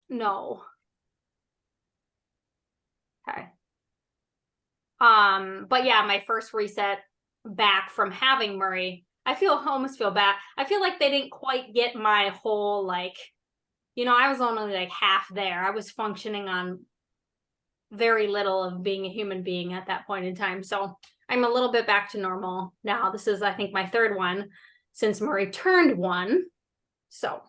No. Okay. But yeah, my first reset back from having Murray, I almost feel bad. I feel like they didn't quite get my whole, like, I was only like half there. I was functioning on very little of being a human being at that point in time. So I'm a little bit back to normal now. This is, I think, my third one since Murray turned 1. So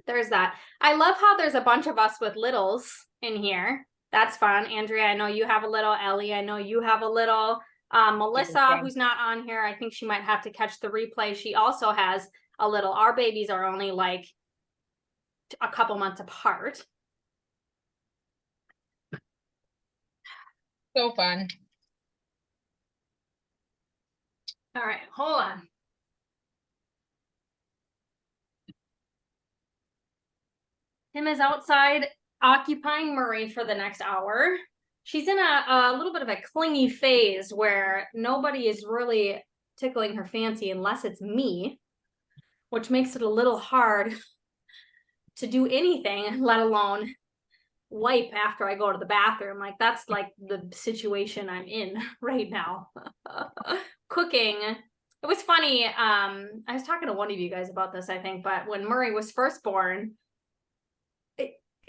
there's that. I love how there's a bunch of us with littles in here. That's fun. Andrea, I know you have a little. Ellie, I know you have a little. Melissa, who's not on here, I think she might have to catch the replay. She also has a little. Our babies are only like a couple months apart. So fun. All right, hold on. Tim is outside occupying Murray for the next hour. She's in a little bit of a clingy phase where nobody is really tickling her fancy unless it's me, which makes it a little hard to do anything, let alone wipe after I go to the bathroom. Like, that's like the situation I'm in right now. Cooking. It was funny. I was talking to one of you guys about this, I think, but when Murray was first born,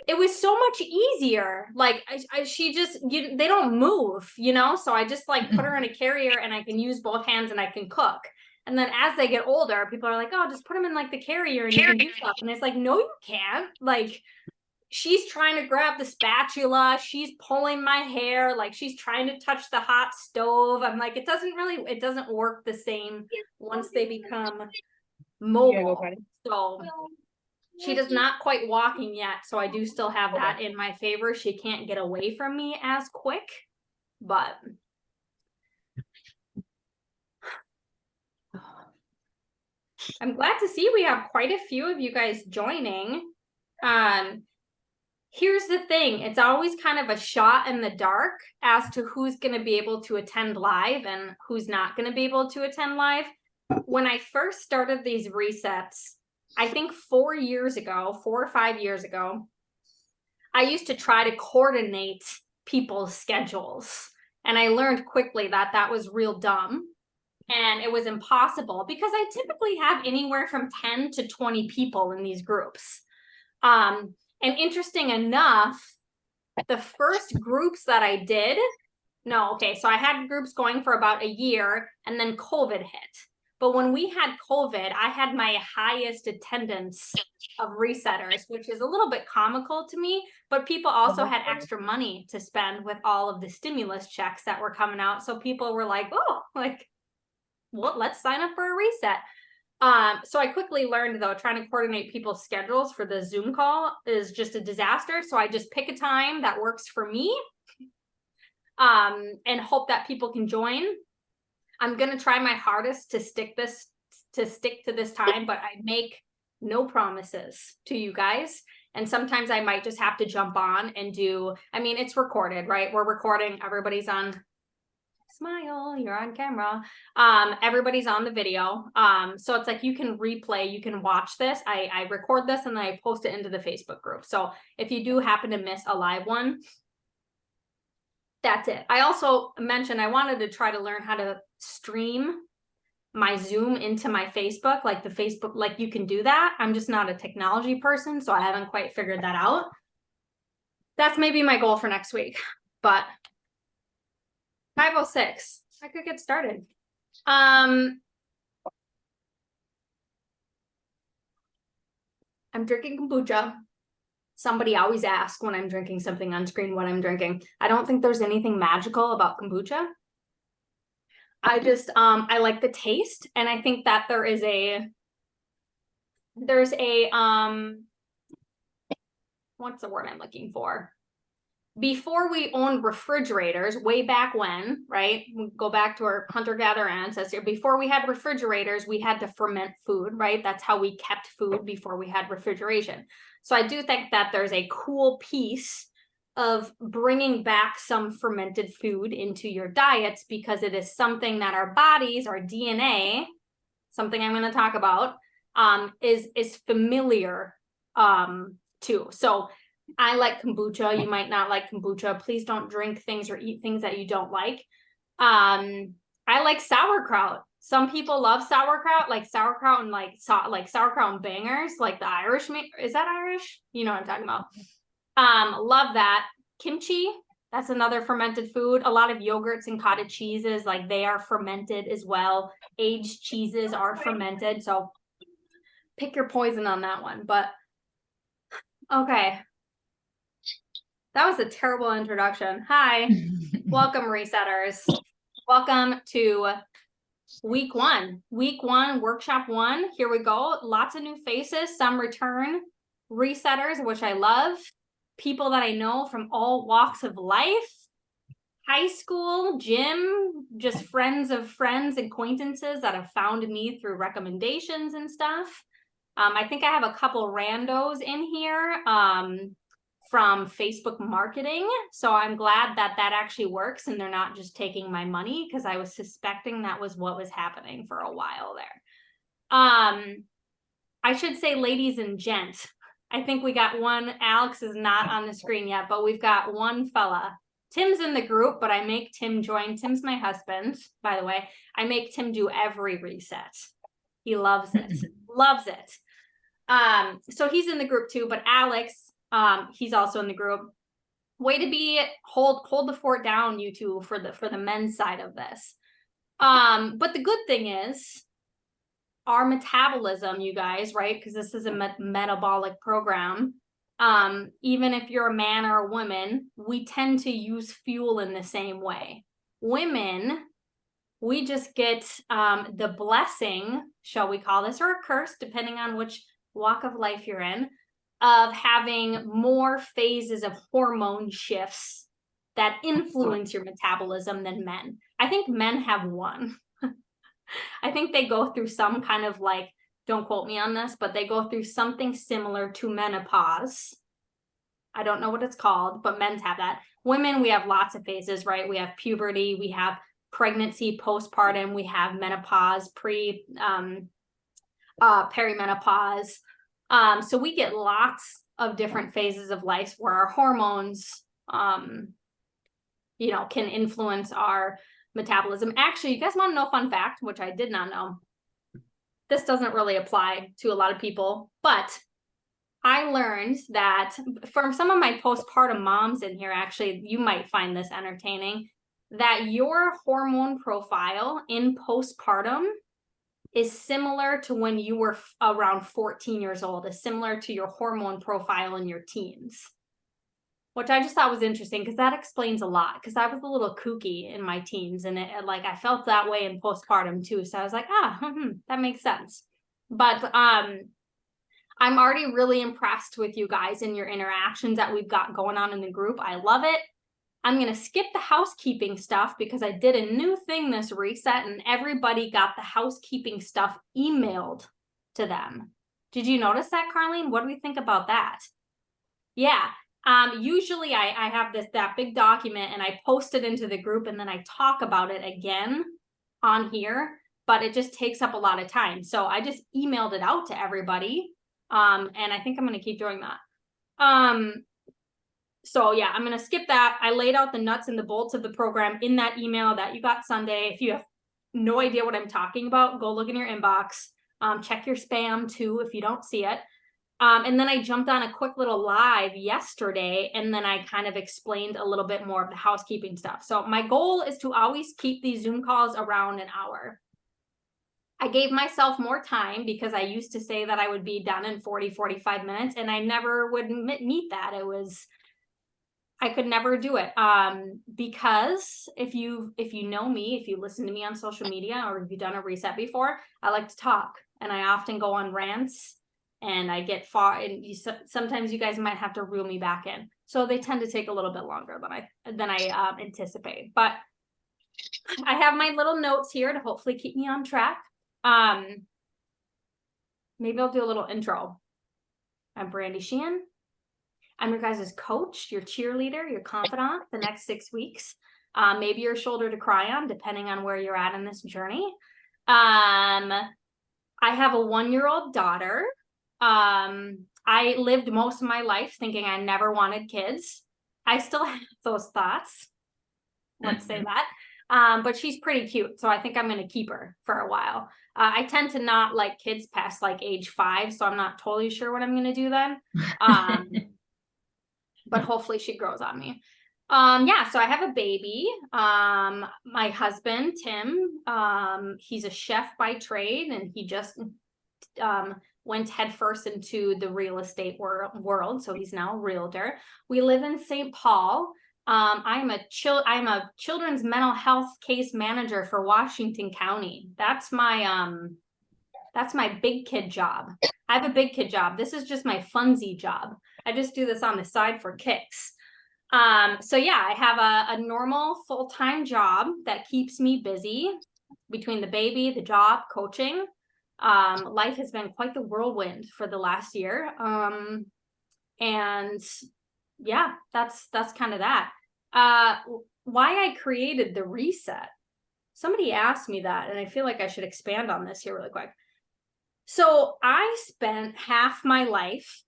it was so much easier. Like, she just, they don't move, so I just like put her in a carrier and I can use both hands and I can cook. And then as they get older, people are like, oh, just put them in like the carrier and you can do stuff. And it's like, no, you can't. Like, she's trying to grab the spatula, she's pulling my hair, like she's trying to touch the hot stove. I'm like, it doesn't work the same once they become mobile. So she does not quite walking yet, so I do still have that in my favor. She can't get away from me as quick, but I'm glad to see we have quite a few of you guys joining. Here's the thing. It's always kind of a shot in the dark as to who's going to be able to attend live and who's not going to be able to attend live. When I first started these resets, I think 4 or 5 years ago, I used to try to coordinate people's schedules. And I learned quickly that that was real dumb. And it was impossible because I typically have anywhere from 10 to 20 people in these groups. And interesting enough, the first groups that I did, so I had groups going for about a year and then COVID hit. But when we had COVID, I had my highest attendance of resetters, which is a little bit comical to me, but people also had extra money to spend with all of the stimulus checks that were coming out. So people were like, oh, like, well, let's sign up for a reset. So I quickly learned, though, trying to coordinate people's schedules for the Zoom call is just a disaster. So I just pick a time that works for me, and hope that people can join. I'm going to try my hardest to stick to this time, but I make no promises to you guys. And sometimes I might just have to jump on and it's recorded, right? We're recording. Everybody's on. Smile, you're on camera. Everybody's on the video. So it's like you can replay, you can watch this. I record this and then I post it into the Facebook group. So if you do happen to miss a live one, that's it. I also mentioned I wanted to try to learn how to stream my Zoom into my Facebook, like the Facebook, like you can do that. I'm just not a technology person, so I haven't quite figured that out. That's maybe my goal for next week, but 5:06. I could get started. I'm drinking kombucha. Somebody always asks when I'm drinking something on screen what I'm drinking. I don't think there's anything magical about kombucha. I just I like the taste, and I think that there's a what's the word I'm looking for? Before we owned refrigerators, way back when, right? We go back to our hunter-gatherer ancestor. Before we had refrigerators, we had to ferment food, right? That's how we kept food before we had refrigeration. So I do think that there's a cool piece of bringing back some fermented food into your diets, because it is something that our bodies, our DNA, something I'm going to talk about, is familiar to. So I like kombucha. You might not like kombucha. Please don't drink things or eat things that you don't like. I like sauerkraut. Some people love sauerkraut, like sauerkraut and like sauerkraut and bangers, like the Irish. Is that Irish? You know what I'm talking about. Love that. Kimchi, that's another fermented food. A lot of yogurts and cottage cheeses, like they are fermented as well. Aged cheeses are fermented. So pick your poison on that one. But okay. That was a terrible introduction. Hi. Welcome, resetters. Welcome to week one, workshop one. Here we go. Lots of new faces, some return resetters, which I love. People that I know from all walks of life, high school, gym, just friends of friends, acquaintances that have found me through recommendations and stuff. I think I have a couple randos in here from Facebook marketing. So I'm glad that that actually works and they're not just taking my money, because I was suspecting that was what was happening for a while there. I should say ladies and gents. I think we got one. Alex is not on the screen yet, but we've got one fella. Tim's in the group, but I make Tim join. Tim's my husband, by the way. I make Tim do every reset. He loves it. Loves it. So he's in the group too, but Alex, he's also in the group. Way to be hold the fort down, you two, for the men's side of this. But the good thing is our metabolism, you guys, right? Because this is a metabolic program. Even if you're a man or a woman, we tend to use fuel in the same way. Women, we just get the blessing, shall we call this, or a curse, depending on which walk of life you're in, of having more phases of hormone shifts that influence your metabolism than men. I think men have one. I think they go through some kind of like, don't quote me on this, but they go through something similar to menopause. I don't know what it's called, but men's have that. Women, we have lots of phases, right? We have puberty, we have pregnancy, postpartum, we have menopause, perimenopause. So we get lots of different phases of life where our hormones, can influence our metabolism. Actually, you guys want to know a fun fact, which I did not know. This doesn't really apply to a lot of people, but I learned that from some of my postpartum moms in here, actually, you might find this entertaining, that your hormone profile in postpartum is similar to when you were around 14 years old, is similar to your hormone profile in your teens, which I just thought was interesting because that explains a lot, because I was a little kooky in my teens and I felt that way in postpartum too. So I was like, that makes sense. But I'm already really impressed with you guys and your interactions that we've got going on in the group. I love it. I'm going to skip the housekeeping stuff because I did a new thing this reset and everybody got the housekeeping stuff emailed to them. Did you notice that, Carlene? What do we think about that? Yeah. Usually I have that big document and I post it into the group and then I talk about it again on here, but it just takes up a lot of time. So I just emailed it out to everybody. And I think I'm going to keep doing that. So yeah, I'm going to skip that. I laid out the nuts and the bolts of the program in that email that you got Sunday. If you have no idea what I'm talking about, go look in your inbox. Check your spam too if you don't see it. And then I jumped on a quick little live yesterday, and then I kind of explained a little bit more of the housekeeping stuff. So my goal is to always keep these Zoom calls around an hour. I gave myself more time because I used to say that I would be done in 45 minutes, and I never would meet that. I could never do it. Because if you know me, if you listen to me on social media, or if you've done a reset before, I like to talk, and I often go on rants. And I get far, and sometimes you guys might have to reel me back in. So they tend to take a little bit longer than I anticipate. But I have my little notes here to hopefully keep me on track. Maybe I'll do a little intro. I'm Brandy Sheehan. I'm your guys' coach, your cheerleader, your confidant the next 6 weeks. Maybe your shoulder to cry on, depending on where you're at in this journey. I have a 1-year-old daughter. I lived most of my life thinking I never wanted kids. I still have those thoughts. Let's say that. But she's pretty cute, so I think I'm going to keep her for a while. I tend to not like kids past like age 5, so I'm not totally sure what I'm going to do then. But hopefully she grows on me. Yeah, so I have a baby. My husband, Tim, he's a chef by trade, and he just went headfirst into the real estate world, so he's now a realtor. We live in St. Paul. I'm a children's mental health case manager for Washington County. That's my big kid job. I have a big kid job. This is just my funsy job. I just do this on the side for kicks. So yeah, I have a normal full-time job that keeps me busy between the baby, the job, coaching. Life has been quite the whirlwind for the last year. And yeah, that's kind of that. Why I created the reset. Somebody asked me that, and I feel like I should expand on this here really quick. So I spent half my life,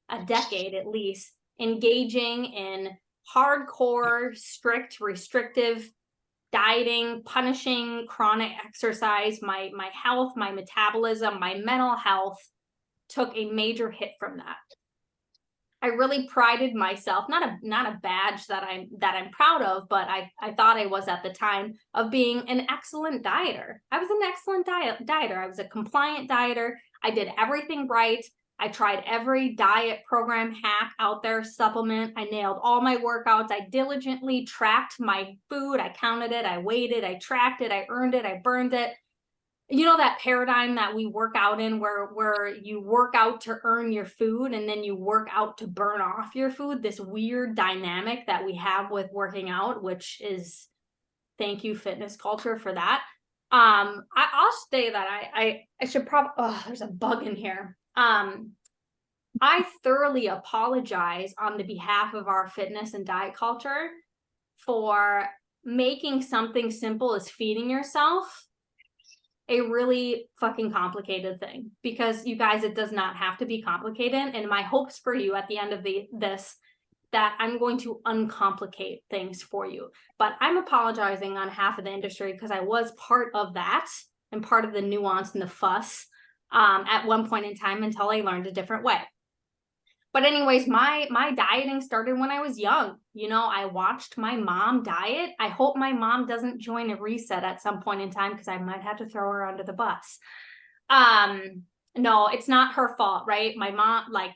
a decade at least, engaging in hardcore, strict, restrictive dieting, punishing chronic exercise. My health, my metabolism, my mental health took a major hit from that. I really prided myself, not a badge that I'm proud of, but I thought I was at the time, of being an excellent dieter. I was an excellent dieter. I was a compliant dieter. I did everything right. I tried every diet program hack out there, supplement. I nailed all my workouts. I diligently tracked my food. I counted it. I weighed it. I tracked it. I earned it. I burned it. You know that paradigm that we work out in where you work out to earn your food and then you work out to burn off your food, this weird dynamic that we have with working out, which is, thank you fitness culture for that. I'll say that I should probably, oh, there's a bug in here. I thoroughly apologize on the behalf of our fitness and diet culture for making something simple as feeding yourself a really fucking complicated thing, because you guys, it does not have to be complicated. And my hopes for you at the end of this, that I'm going to uncomplicate things for you. But I'm apologizing on behalf of the industry, because I was part of that and part of the nuance and the fuss at one point in time, until I learned a different way. But anyways, my dieting started when I was young. You know, I watched my mom diet. I hope my mom doesn't join a reset at some point in time, because I might have to throw her under the bus. No, it's not her fault, right? My mom, like,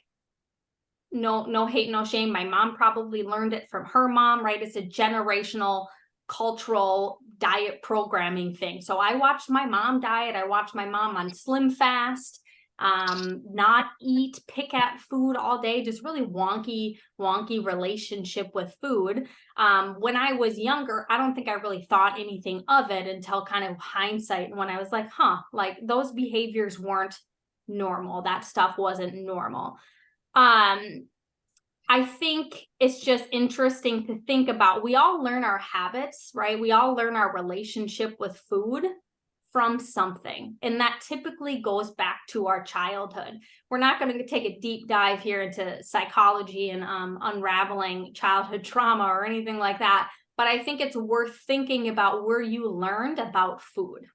no hate, no shame. My mom probably learned it from her mom, right? It's a generational cultural diet programming thing. So I watched my mom diet. I watched my mom on Slim Fast. Not eat, pick at food all day, just really wonky relationship with food. When I was younger, I don't think I really thought anything of it until kind of hindsight, when I was like, like those behaviors weren't normal. That stuff wasn't normal. I think it's just interesting to think about. We all learn our habits, right? We all learn our relationship with food from something, and that typically goes back to our childhood. We're not going to take a deep dive here into psychology and unraveling childhood trauma or anything like that, but I think it's worth thinking about where you learned about food,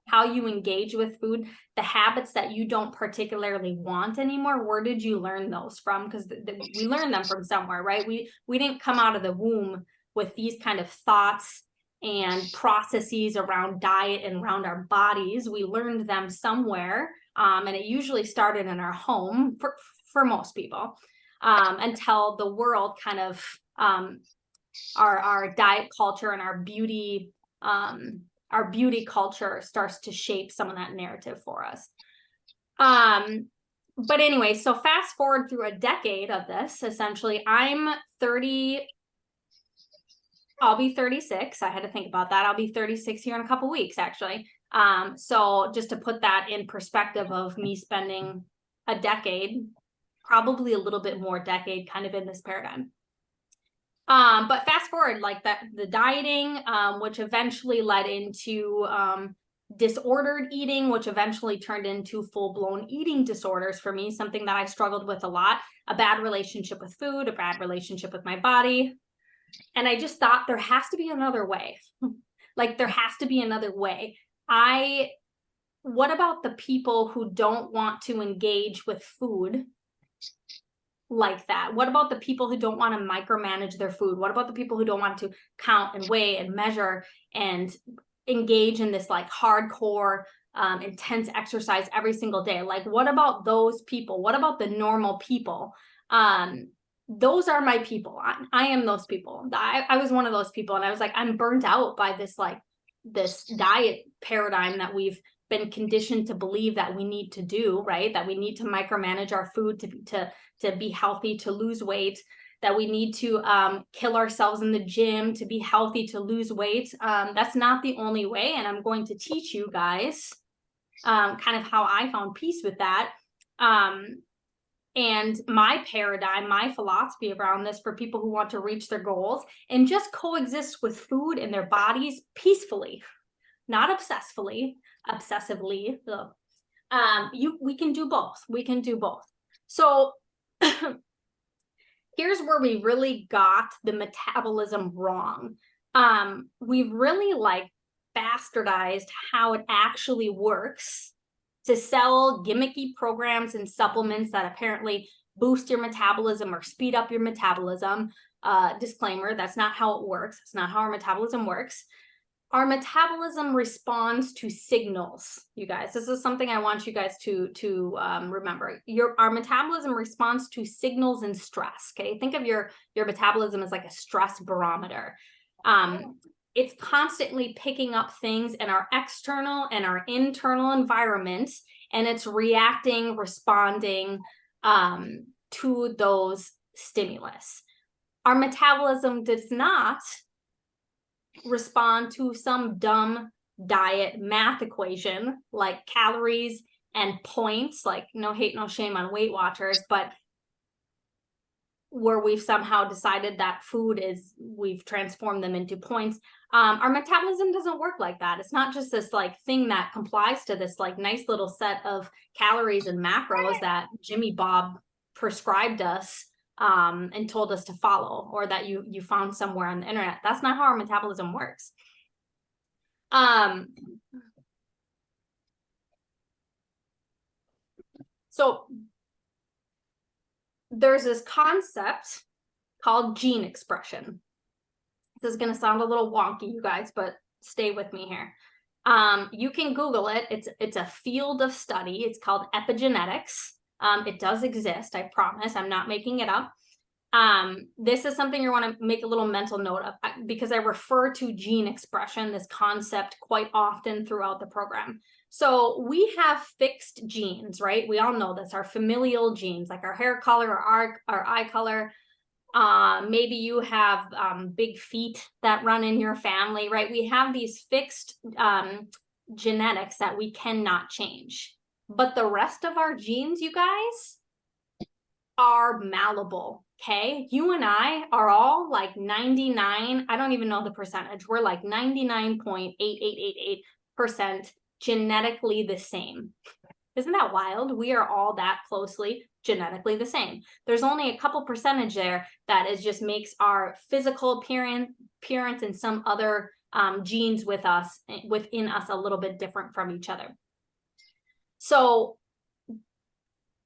how you engage with food, the habits that you don't particularly want anymore. Where did you learn those from? Because we learned them from somewhere, right? We didn't come out of the womb with these kind of thoughts and processes around diet and around our bodies. We learned them somewhere, and it usually started in our home for most people, until the world kind of our diet culture and our beauty culture starts to shape some of that narrative for us. But anyway, so fast forward through a decade of this. Essentially, I'm 30. I'll be 36. I had to think about that. I'll be 36 here in a couple weeks, actually. So just to put that in perspective of me spending a decade, probably a little bit more decade, kind of in this paradigm. But fast forward, like that, the dieting, which eventually led into disordered eating, which eventually turned into full-blown eating disorders for me, something that I struggled with a lot, a bad relationship with food, a bad relationship with my body. And I just thought there has to be another way. Like, there has to be another way. What about the people who don't want to engage with food like that? What about the people who don't want to micromanage their food? What about the people who don't want to count and weigh and measure and engage in this like hardcore intense exercise every single day? Like, what about those people? What about the normal people? Those are my people. I am those people. I was one of those people, and I was like, I'm burnt out by this diet paradigm that we've been conditioned to believe that we need to do, right? That we need to micromanage our food to be healthy, to lose weight, that we need to kill ourselves in the gym to be healthy, to lose weight. That's not the only way. And I'm going to teach you guys kind of how I found peace with that. And my paradigm, my philosophy around this for people who want to reach their goals and just coexist with food in their bodies peacefully, not obsessively. We can do both. We can do both. So here's where we really got the metabolism wrong. We've really like bastardized how it actually works to sell gimmicky programs and supplements that apparently boost your metabolism or speed up your metabolism. Disclaimer, that's not how it works. It's not how our metabolism works. Our metabolism responds to signals, you guys. This is something I want you guys to remember. Our metabolism responds to signals and stress, okay? Think of your metabolism as like a stress barometer. It's constantly picking up things in our external and our internal environment, and it's reacting, responding to those stimulus. Our metabolism does not respond to some dumb diet math equation like calories and points, like no hate, no shame on Weight Watchers, but where we've somehow decided that we've transformed them into points. Our metabolism doesn't work like that. It's not just this like thing that complies to this like nice little set of calories and macros that Jimmy Bob prescribed us and told us to follow, or that you found somewhere on the internet. That's not how our metabolism works. So there's this concept called gene expression. This is going to sound a little wonky, you guys, but stay with me here. You can Google it. It's a field of study. It's called epigenetics. It does exist, I promise. I'm not making it up. This is something you want to make a little mental note of, because I refer to gene expression, this concept, quite often throughout the program. So we have fixed genes, right? We all know this, our familial genes, like our hair color or our eye color. Maybe you have big feet that run in your family, right? We have these fixed genetics that we cannot change. But the rest of our genes, you guys, are malleable, okay? You and I are all like 99, I don't even know the percentage, we're like 99.8888% genetically the same. Isn't that wild? We are all that closely genetically the same. There's only a couple percentage there that just makes our physical appearance and some other genes within us a little bit different from each other. So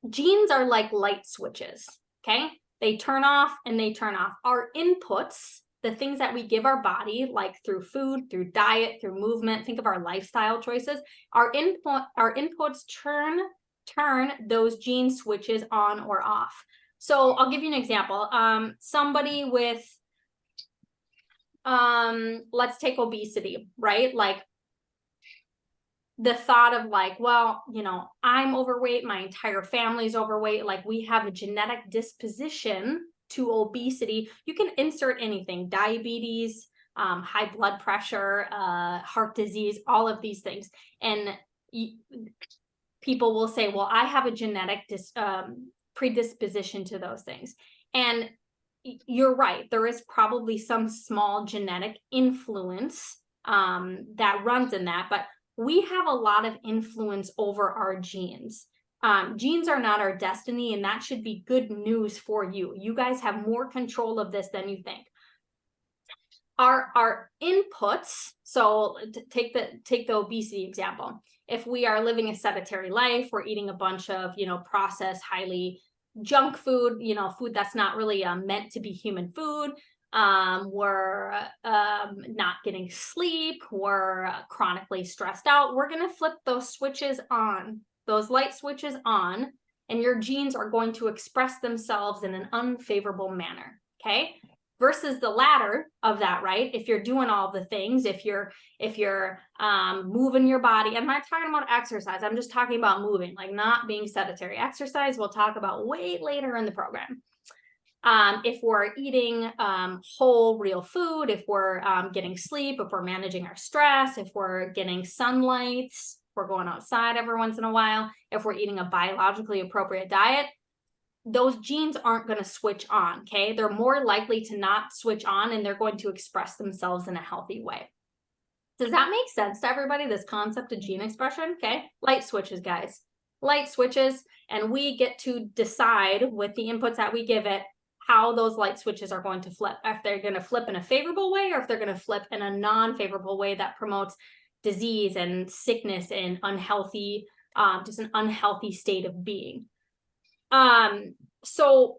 genes are like light switches, okay? They turn off and they turn off. Our inputs, the things that we give our body, like through food, through diet, through movement, think of our lifestyle choices, our inputs turn those gene switches on or off. So I'll give you an example. Somebody with, let's take obesity, right? Like the thought of like, well, you know, I'm overweight, my entire family's overweight, like we have a genetic disposition to obesity. You can insert anything, diabetes, high blood pressure, heart disease, all of these things. And people will say, well, I have a genetic predisposition to those things. And you're right, there is probably some small genetic influence that runs in that, but we have a lot of influence over our genes. Genes are not our destiny, and that should be good news for you. You guys have more control of this than you think. Our inputs, so take the obesity example. If we are living a sedentary life, we're eating a bunch of, processed, highly junk food, food that's not really meant to be human food. We're not getting sleep, we're chronically stressed out. We're going to flip those switches on, those light switches on, and your genes are going to express themselves in an unfavorable manner. Okay. Versus the latter of that, right? If you're doing all the things, if you're moving your body, I'm not talking about exercise. I'm just talking about moving, like not being sedentary. Exercise we'll talk about way later in the program. If we're eating whole, real food, if we're getting sleep, if we're managing our stress, if we're getting sunlight, if we're going outside every once in a while, if we're eating a biologically appropriate diet, those genes aren't going to switch on, okay? They're more likely to not switch on, and they're going to express themselves in a healthy way. Does that make sense to everybody, this concept of gene expression? Okay, light switches, guys. Light switches, and we get to decide with the inputs that we give it how those light switches are going to flip. If they're going to flip in a favorable way, or if they're going to flip in a non-favorable way that promotes disease and sickness and unhealthy, just an unhealthy state of being. So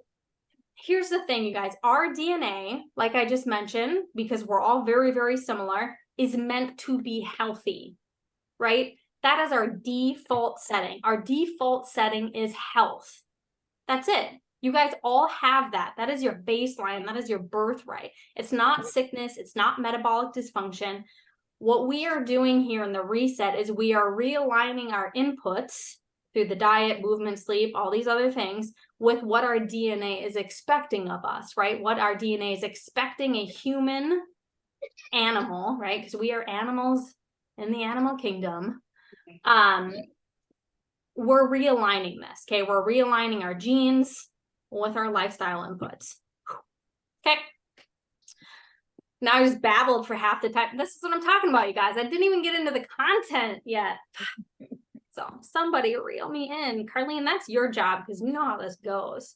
here's the thing, you guys, our DNA, like I just mentioned, because we're all very, very similar, is meant to be healthy, right? That is our default setting. Our default setting is health. That's it. You guys all have that. That is your baseline. That is your birthright. It's not sickness. It's not metabolic dysfunction. What we are doing here in the reset is we are realigning our inputs through the diet, movement, sleep, all these other things with what our DNA is expecting of us, right? What our DNA is expecting a human animal, right? Because we are animals in the animal kingdom. We're realigning this, okay? We're realigning our genes with our lifestyle inputs. Okay. Now I just babbled for half the time. This is what I'm talking about, you guys. I didn't even get into the content yet. So somebody reel me in. Carlene, that's your job because we know how this goes.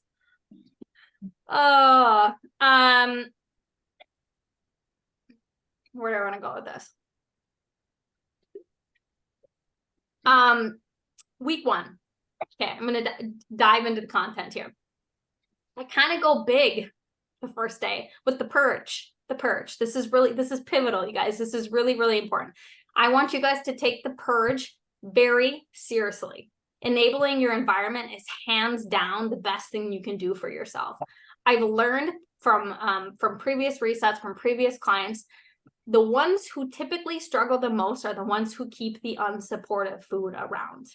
Where do I want to go with this? Week 1. Okay, I'm going to dive into the content here. I kind of go big the first day with the purge. This is pivotal, you guys. This is really, really important. I want you guys to take the purge very seriously. Enabling your environment is hands down the best thing you can do for yourself. I've learned from previous resets, from previous clients, the ones who typically struggle the most are the ones who keep the unsupportive food around.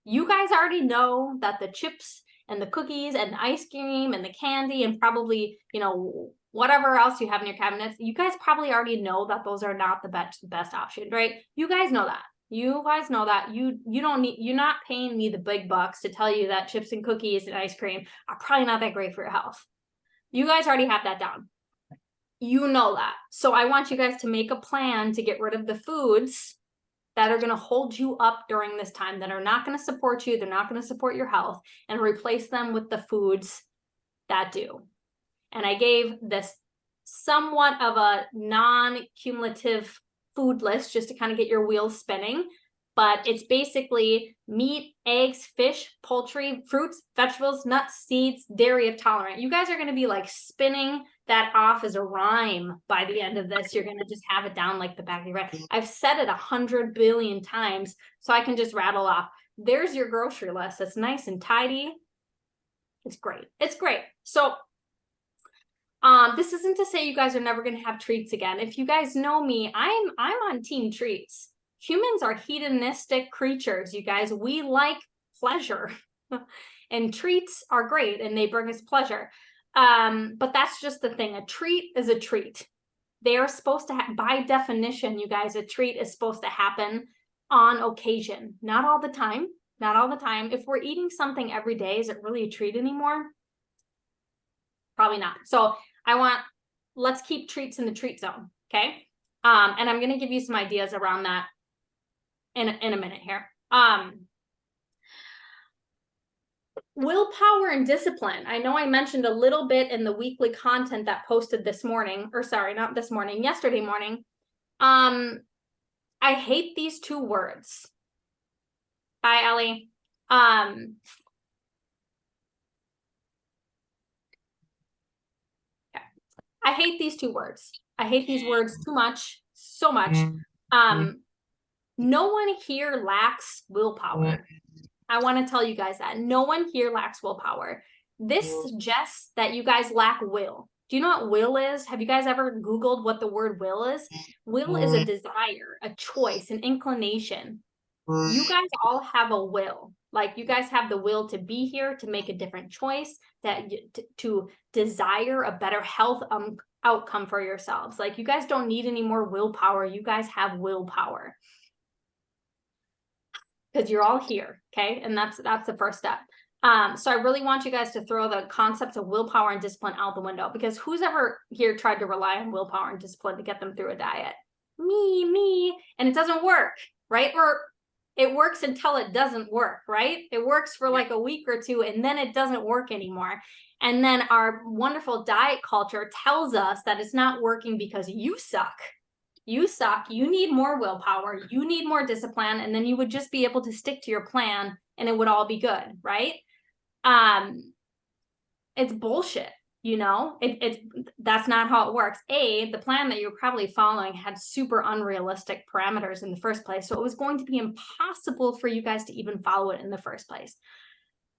You guys already know that the chips and the cookies and the ice cream and the candy and probably, whatever else you have in your cabinets, you guys probably already know that those are not the best option, right? You guys know that. You guys know that. You're not paying me the big bucks to tell you that chips and cookies and ice cream are probably not that great for your health. You guys already have that down. You know that. So I want you guys to make a plan to get rid of the foods that are going to hold you up during this time, that are not going to support you, they're not going to support your health, and replace them with the foods that do. And I gave this somewhat of a non-cumulative food list just to kind of get your wheels spinning. But it's basically meat, eggs, fish, poultry, fruits, vegetables, nuts, seeds, dairy if tolerant. You guys are going to be like spinning that off as a rhyme by the end of this. You're going to just have it down like the back of your head. I've said it 100 billion times, so I can just rattle off. There's your grocery list. It's nice and tidy. It's great. It's great. So this isn't to say you guys are never going to have treats again. If you guys know me, I'm on team treats. Humans are hedonistic creatures, you guys. We like pleasure. And treats are great and they bring us pleasure. But that's just the thing. A treat is a treat. They are supposed to by definition, you guys, a treat is supposed to happen on occasion. Not all the time. Not all the time. If we're eating something every day, is it really a treat anymore? Probably not. So let's keep treats in the treat zone. Okay. And I'm going to give you some ideas around that in a minute here. Willpower and discipline. I know I mentioned a little bit in the weekly content that posted this morning, or sorry, not this morning, yesterday morning. I hate these two words. Bye, Ellie. I hate these two words. I hate these words too much, so much. No one here lacks willpower. I want to tell you guys that no one here lacks willpower. This suggests that you guys lack will. Do you know what will is? Have you guys ever Googled what the word will is? Will is a desire, a choice, an inclination. You guys all have a will. Like, you guys have the will to be here, to make a different choice, that to desire a better health outcome for yourselves. Like, you guys don't need any more willpower. You guys have willpower. Because you're all here, okay? And that's the first step. So I really want you guys to throw the concepts of willpower and discipline out the window, because who's ever here tried to rely on willpower and discipline to get them through a diet? Me, and it doesn't work, right? Or it works until it doesn't work, right? It works for like a week or two, and then it doesn't work anymore. And then our wonderful diet culture tells us that it's not working because you suck. You suck. You need more willpower. You need more discipline. And then you would just be able to stick to your plan and it would all be good, right? It's bullshit. You know, that's not how it works. The plan that you're probably following had super unrealistic parameters in the first place. So it was going to be impossible for you guys to even follow it in the first place.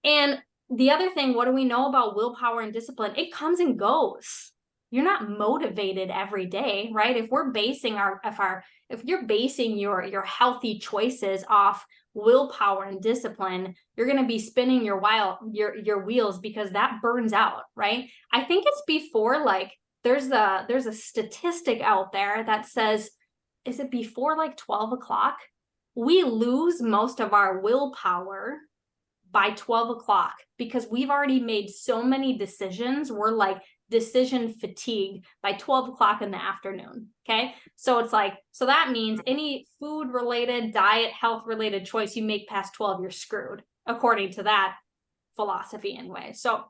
And the other thing, what do we know about willpower and discipline? It comes and goes. You're not motivated every day, right? If we're basing if you're basing your healthy choices off willpower and discipline, you're going to be spinning your wheels, because that burns out, right? I think it's before, like, there's a statistic out there that says, is it before like 12 o'clock? We lose most of our willpower by 12 o'clock because we've already made so many decisions. We're like decision fatigue by 12 o'clock in the afternoon. Okay. So it's like, so that means any food related, diet, health related choice you make past 12, you're screwed, according to that philosophy anyway. So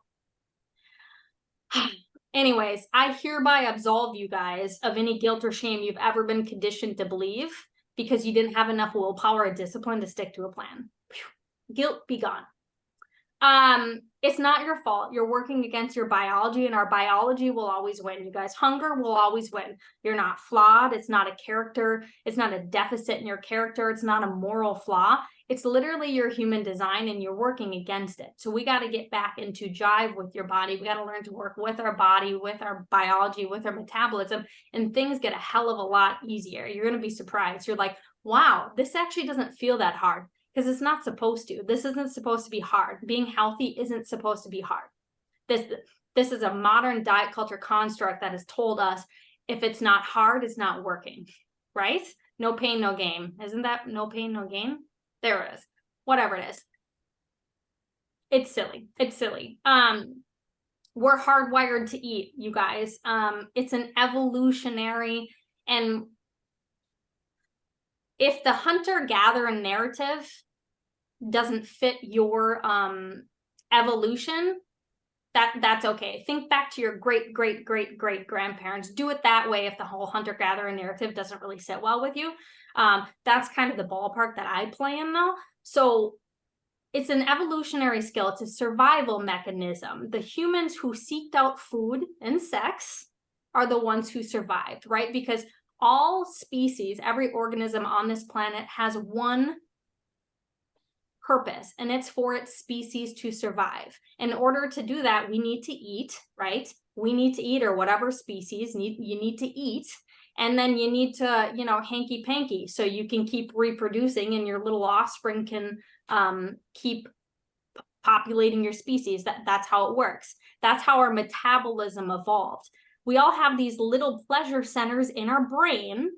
anyways, I hereby absolve you guys of any guilt or shame you've ever been conditioned to believe because you didn't have enough willpower or discipline to stick to a plan. Guilt be gone. It's not your fault. You're working against your biology, and our biology will always win. You guys, hunger will always win. You're not flawed. It's not a character. It's not a deficit in your character. It's not a moral flaw. It's literally your human design, and you're working against it. So we got to get back into jive with your body. We got to learn to work with our body, with our biology, with our metabolism, and things get a hell of a lot easier. You're going to be surprised. You're like, wow, this actually doesn't feel that hard. Because it's not supposed to. This isn't supposed to be hard. Being healthy isn't supposed to be hard. This is a modern diet culture construct that has told us if it's not hard, it's not working, right? No pain, no gain. Isn't that no pain, no gain? There it is. Whatever it is. It's silly. It's silly. We're hardwired to eat, you guys. It's an evolutionary, and if the hunter-gatherer narrative doesn't fit your evolution, that's okay. Think back to your great grandparents. Do it that way if the whole hunter-gatherer narrative doesn't really sit well with you. That's kind of the ballpark that I play in, though. So it's an evolutionary skill. It's a survival mechanism. The humans who seeked out food and sex are the ones who survived, right? Because all species, every organism on this planet has one purpose, and it's for its species to survive. In order to do that, we need to eat, right? We need to eat, or whatever species you need to eat. And then you need to, hanky panky, so you can keep reproducing and your little offspring can keep populating your species. That's how it works. That's how our metabolism evolved. We all have these little pleasure centers in our brain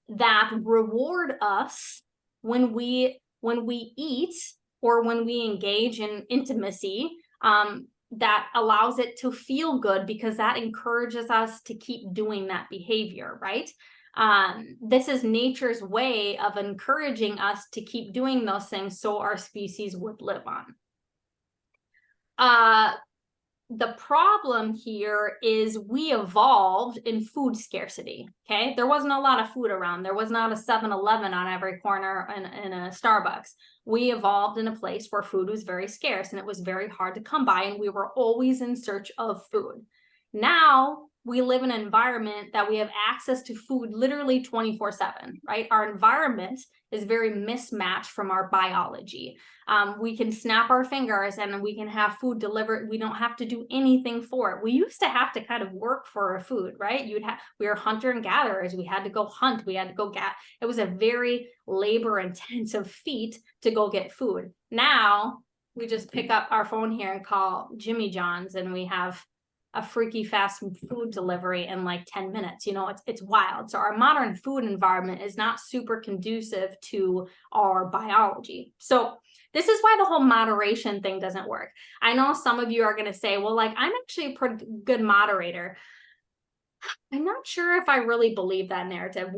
that reward us when we eat or when we engage in intimacy, that allows it to feel good because that encourages us to keep doing that behavior, right? This is nature's way of encouraging us to keep doing those things so our species would live on. The problem here is we evolved in food scarcity, okay? There wasn't a lot of food around. There was not a 7-Eleven on every corner and a Starbucks. We evolved in a place where food was very scarce and it was very hard to come by, and we were always in search of food. Now we live in an environment that we have access to food literally 24/7, right? Our environment is very mismatched from our biology. We can snap our fingers and we can have food delivered. We don't have to do anything for it. We used to have to kind of work for our food, right? We were hunter and gatherers. We had to go hunt. We had to go get. It was a very labor intensive feat to go get food. Now we just pick up our phone here and call Jimmy John's, and we have a freaky fast food delivery in like 10 minutes. You know, it's wild. So our modern food environment is not super conducive to our biology. So this is why the whole moderation thing doesn't work. I know some of you are going to say, well, like, I'm actually a pretty good moderator. I'm not sure if I really believe that narrative.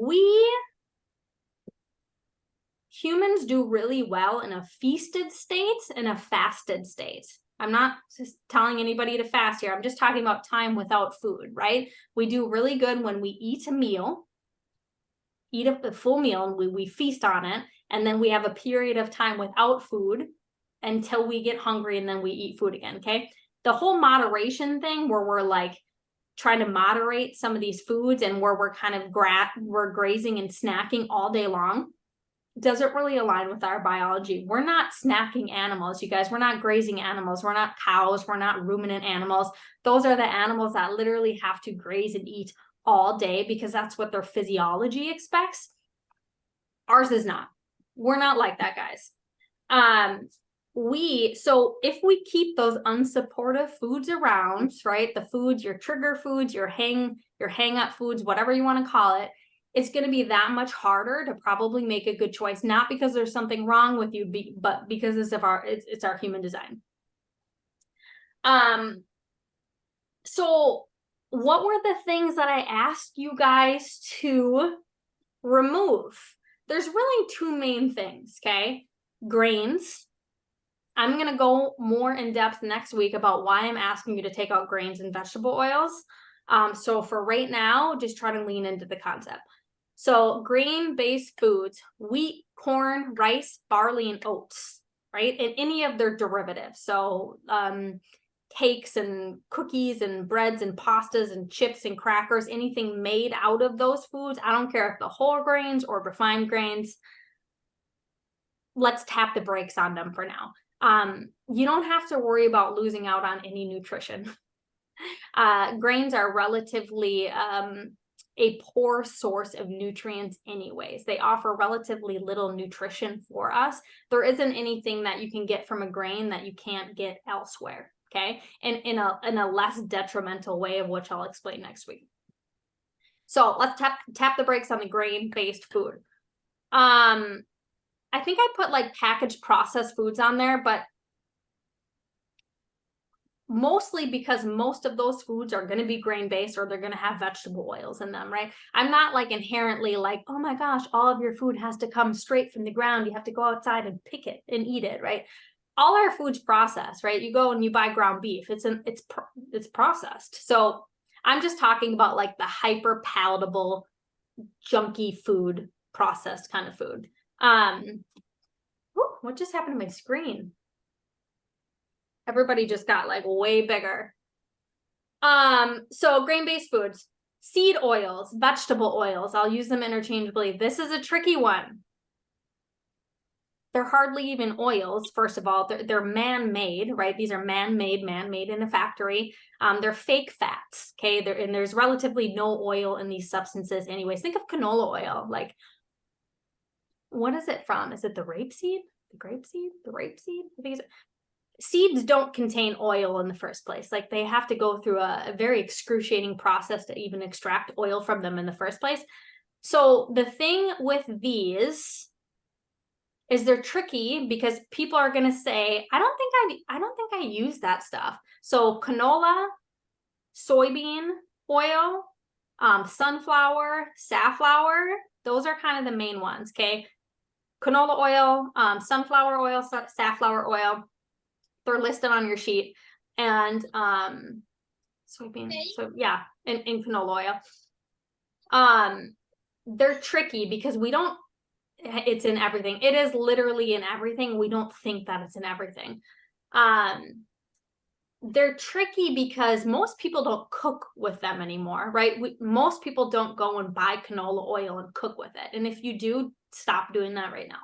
Humans do really well in a feasted state and a fasted state. I'm not just telling anybody to fast here. I'm just talking about time without food, right? We do really good when we eat a meal, eat a full meal, and we feast on it. And then we have a period of time without food until we get hungry, and then we eat food again, okay? The whole moderation thing where we're like trying to moderate some of these foods and where we're kind of we're grazing and snacking all day long doesn't really align with our biology. We're not snacking animals, you guys. We're not grazing animals. We're not cows. We're not ruminant animals. Those are the animals that literally have to graze and eat all day because that's what their physiology expects. Ours is not. We're not like that, guys. So if we keep those unsupportive foods around, right? The foods, your trigger foods, your hang up foods, whatever you want to call it, it's going to be that much harder to probably make a good choice, not because there's something wrong with you, but because it's our human design. So what were the things that I asked you guys to remove? There's really two main things, okay? Grains. I'm going to go more in depth next week about why I'm asking you to take out grains and vegetable oils. So for right now, just try to lean into the concept. So grain-based foods, wheat, corn, rice, barley, and oats, right? And any of their derivatives. So cakes and cookies and breads and pastas and chips and crackers, anything made out of those foods. I don't care if the whole grains or refined grains. Let's tap the brakes on them for now. You don't have to worry about losing out on any nutrition. Grains are relatively a poor source of nutrients anyways. They offer relatively little nutrition for us. There isn't anything that you can get from a grain that you can't get elsewhere, okay? And in a less detrimental way, of which I'll explain next week. So let's tap the brakes on the grain-based food. I think I put like packaged processed foods on there, but mostly because most of those foods are going to be grain-based or they're going to have vegetable oils in them, right? I'm not like inherently like, oh my gosh, all of your food has to come straight from the ground. You have to go outside and pick it and eat it, right? All our food's processed, right? You go and you buy ground beef. It's processed. So I'm just talking about like the hyper palatable, junky food, processed kind of food. What just happened to my screen? Everybody just got like way bigger. So grain-based foods, seed oils, vegetable oils, I'll use them interchangeably. This is a tricky one. They're hardly even oils. First of all, they're man-made, right? These are man-made in a factory. They're fake fats, okay? And there's relatively no oil in these substances anyways. Think of canola oil. Like, what is it from? Is it the rapeseed? The grapeseed? The rapeseed? I think it's... Seeds don't contain oil in the first place. Like, they have to go through a very excruciating process to even extract oil from them in the first place. So the thing with these is they're tricky because people are going to say, I don't think I use that stuff. So canola, soybean oil, sunflower, safflower, those are kind of the main ones. Okay. Canola oil, sunflower oil, safflower oil, they're listed on your sheet. And soybean, so yeah, and canola oil. They're tricky because it's in everything. It is literally in everything. We don't think that it's in everything. They're tricky because most people don't cook with them anymore, right? Most people don't go and buy canola oil and cook with it. And if you do, stop doing that right now.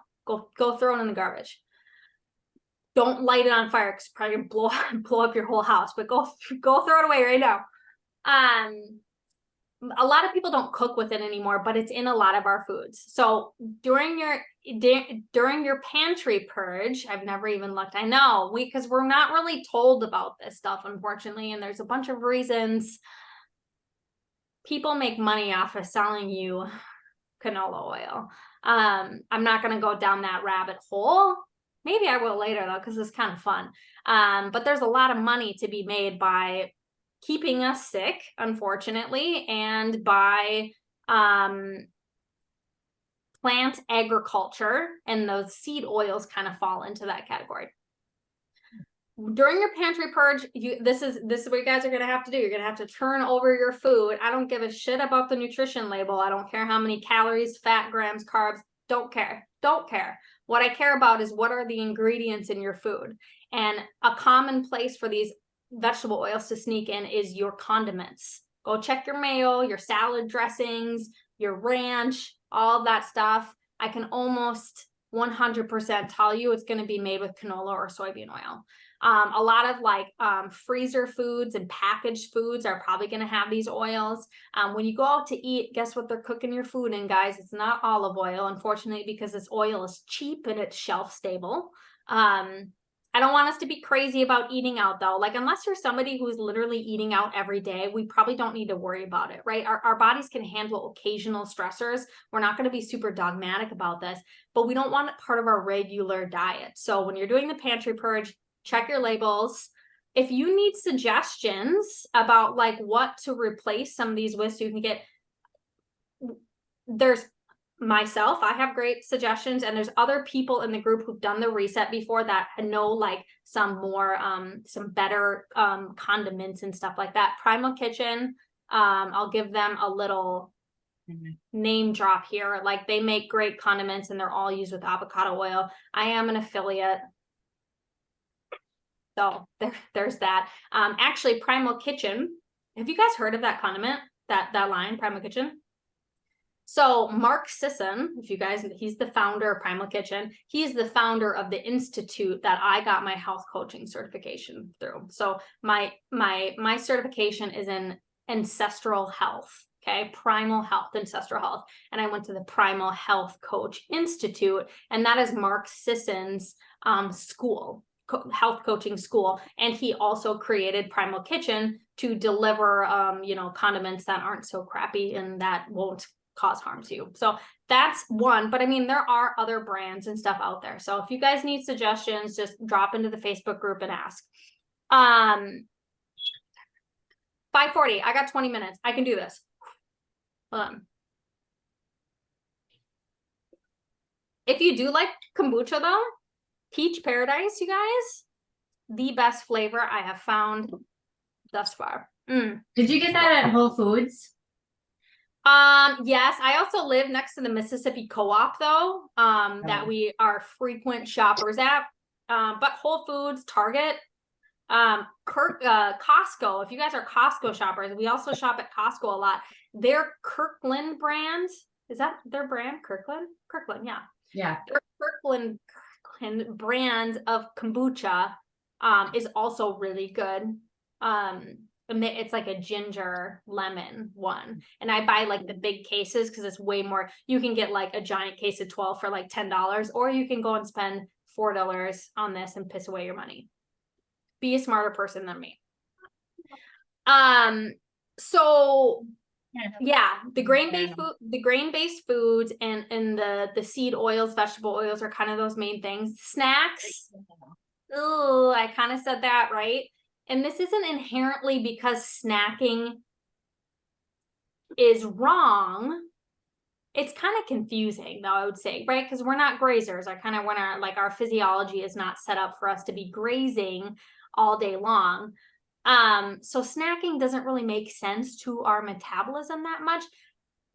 Go throw it in the garbage. Don't light it on fire because it's probably gonna blow up your whole house, but go throw it away right now. A lot of people don't cook with it anymore, but it's in a lot of our foods. So during your pantry purge, I've never even looked. I know because we're not really told about this stuff, unfortunately, and there's a bunch of reasons. People make money off of selling you canola oil. I'm not going to go down that rabbit hole. Maybe I will later though, because it's kind of fun. But there's a lot of money to be made by keeping us sick, unfortunately, and by plant agriculture, and those seed oils kind of fall into that category. During your pantry purge, this is what you guys are going to have to do. You're going to have to turn over your food. I don't give a shit about the nutrition label. I don't care how many calories, fat, grams, carbs. Don't care. What I care about is what are the ingredients in your food. And a common place for these vegetable oils to sneak in is your condiments. Go check your mayo, your salad dressings, your ranch, all of that stuff. I can almost 100% tell you it's going to be made with canola or soybean oil. A lot of freezer foods and packaged foods are probably going to have these oils. When you go out to eat, guess what they're cooking your food in, guys? It's not olive oil, unfortunately, because this oil is cheap and it's shelf stable. I don't want us to be crazy about eating out though. Like, unless you're somebody who's literally eating out every day, we probably don't need to worry about it, right? Our bodies can handle occasional stressors. We're not going to be super dogmatic about this, but we don't want it part of our regular diet. So when you're doing the pantry purge, check your labels. If you need suggestions about like what to replace some of these with, so you can get, there's myself, I have great suggestions, and there's other people in the group who've done the reset before that know like some more some better condiments and stuff like that. Primal Kitchen, I'll give them a little name drop here. Like, they make great condiments and they're all used with avocado oil. I am an affiliate, so there's that. Actually, Primal Kitchen, have you guys heard of that condiment, that line, Primal Kitchen? So Mark Sisson, if you guys, he's the founder of Primal Kitchen. He's the founder of the institute that I got my health coaching certification through. So my certification is in ancestral health, okay? Primal health, ancestral health. And I went to the Primal Health Coach Institute, and that is Mark Sisson's school, health coaching school. And he also created Primal Kitchen to deliver, condiments that aren't so crappy and that won't cause harm to you. So that's one, but I mean, there are other brands and stuff out there. So if you guys need suggestions, just drop into the Facebook group and ask. 5:40, I got 20 minutes. I can do this. If you do like kombucha though, Peach Paradise, you guys, the best flavor I have found thus far. Did you get that at Whole Foods? Yes, I also live next to the Mississippi Co-op though, that we are frequent shoppers at. But Whole Foods, Target, Costco, if you guys are Costco shoppers, we also shop at Costco a lot. Their Kirkland brand, is that their brand? Kirkland, yeah. Yeah. Their Kirkland brand of kombucha is also really good. It's like a ginger lemon one, and I buy like the big cases because it's way more. You can get like a giant case of 12 for like $10, or you can go and spend $4 on this and piss away your money. Be a smarter person than me. So yeah, the grain-based foods and the seed oils, vegetable oils are kind of those main things. Snacks. Oh, I kind of said that, right? And this isn't inherently because snacking is wrong. It's kind of confusing though, I would say, right? Because we're not grazers. Our physiology is not set up for us to be grazing all day long. So snacking doesn't really make sense to our metabolism that much.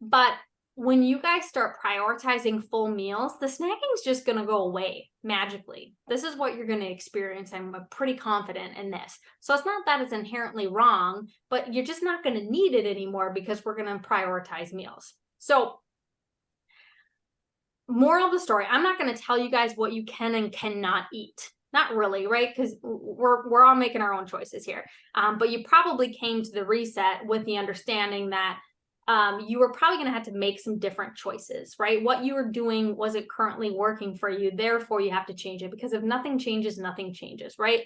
But when you guys start prioritizing full meals, the snacking is just going to go away magically. This is what you're going to experience. I'm pretty confident in this. So it's not that it's inherently wrong, but you're just not going to need it anymore because we're going to prioritize meals. So moral of the story, I'm not going to tell you guys what you can and cannot eat. Not really, right? Because we're all making our own choices here. But you probably came to the reset with the understanding that you were probably going to have to make some different choices, right? What you were doing wasn't currently working for you. Therefore, you have to change it, because if nothing changes, nothing changes, right?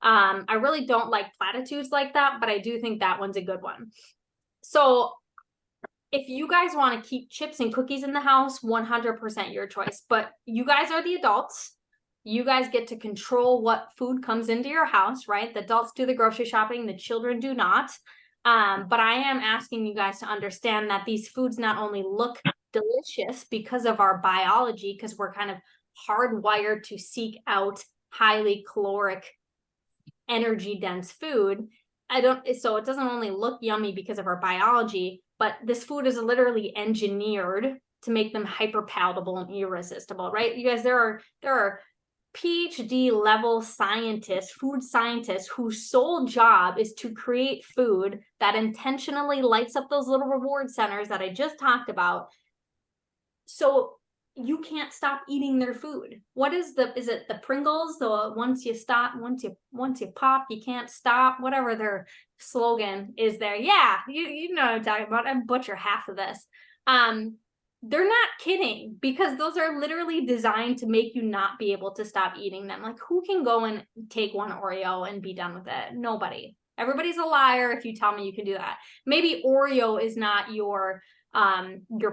I really don't like platitudes like that, but I do think that one's a good one. So if you guys want to keep chips and cookies in the house, 100% your choice. But you guys are the adults. You guys get to control what food comes into your house, right? The adults do the grocery shopping, the children do not. But I am asking you guys to understand that these foods not only look delicious because of our biology, because we're kind of hardwired to seek out highly caloric, energy dense food. So it doesn't only look yummy because of our biology, but this food is literally engineered to make them hyper palatable and irresistible, right? You guys, there are PhD level scientists, food scientists, whose sole job is to create food that intentionally lights up those little reward centers that I just talked about. So you can't stop eating their food. Is it the Pringles? The once you pop, you can't stop, whatever their slogan is there. Yeah, you know what I'm talking about. I butcher half of this. They're not kidding, because those are literally designed to make you not be able to stop eating them. Like, who can go and take one Oreo and be done with it? Nobody. Everybody's a liar if you tell me you can do that. Maybe Oreo is not your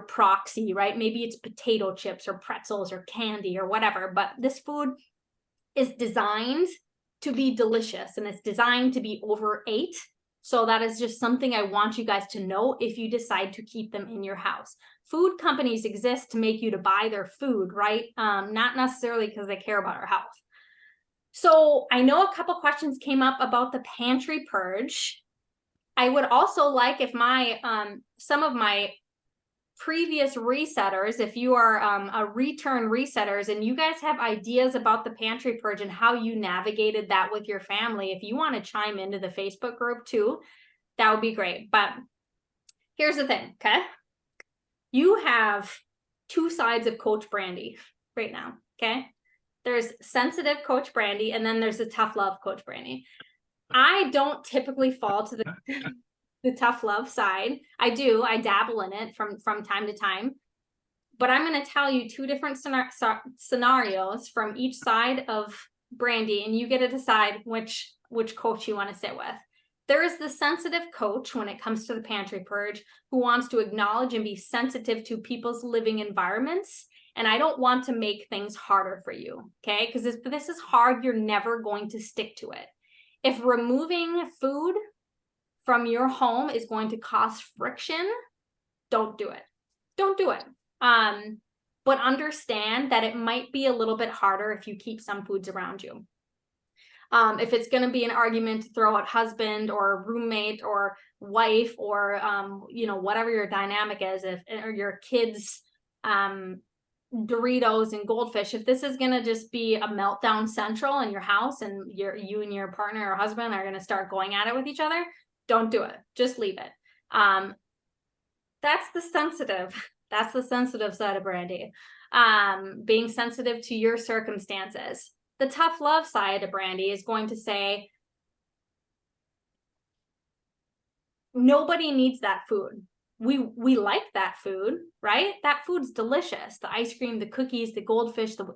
proxy, right? Maybe it's potato chips or pretzels or candy or whatever, but this food is designed to be delicious, and it's designed to be over 8. So that is just something I want you guys to know if you decide to keep them in your house. Food companies exist to make you to buy their food, right? Not necessarily because they care about our health. So I know a couple questions came up about the pantry purge. I would also like if some of my previous resetters, if you are a return resetters and you guys have ideas about the pantry purge and how you navigated that with your family, if you want to chime into the Facebook group too, that would be great. But here's the thing, okay? You have 2 sides of Coach Brandy right now, okay? There's sensitive Coach Brandy, and then there's the tough love Coach Brandy. I don't typically fall to the tough love side. I dabble in it from time to time, but I'm going to tell you 2 different scenarios from each side of Brandy, and you get to decide which coach you want to sit with. There is the sensitive coach when it comes to the pantry purge, who wants to acknowledge and be sensitive to people's living environments. And I don't want to make things harder for you, okay? Because if this is hard, you're never going to stick to it. If removing food from your home is going to cause friction, don't do it. Don't do it. But understand that it might be a little bit harder if you keep some foods around you. If it's going to be an argument to throw out husband or roommate or wife or whatever your dynamic is, or your kids, Doritos and Goldfish, if this is going to just be a meltdown central in your house and you and your partner or husband are going to start going at it with each other, don't do it. Just leave it. That's the sensitive side of Brandy. Being sensitive to your circumstances. The tough love side of Brandy is going to say, nobody needs that food. We like that food, right? That food's delicious. The ice cream, the cookies, the Goldfish, the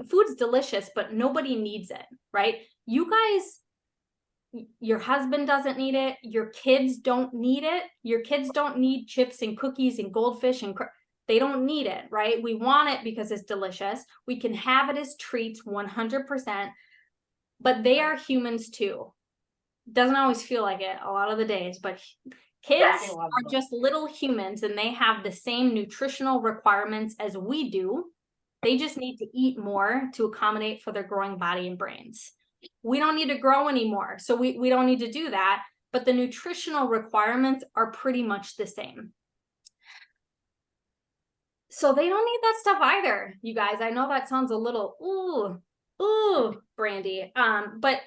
food's delicious, but nobody needs it, right? You guys, your husband doesn't need it. Your kids don't need it. Your kids don't need chips and cookies and Goldfish and they don't need it, right? We want it because it's delicious. We can have it as treats 100%, but they are humans too. Doesn't always feel like it a lot of the days, but Kids are just little humans and they have the same nutritional requirements as we do. They just need to eat more to accommodate for their growing body and brains. We don't need to grow anymore, so we don't need to do that, but the nutritional requirements are pretty much the same. So they don't need that stuff either, you guys. I know that sounds a little, ooh, Brandy. But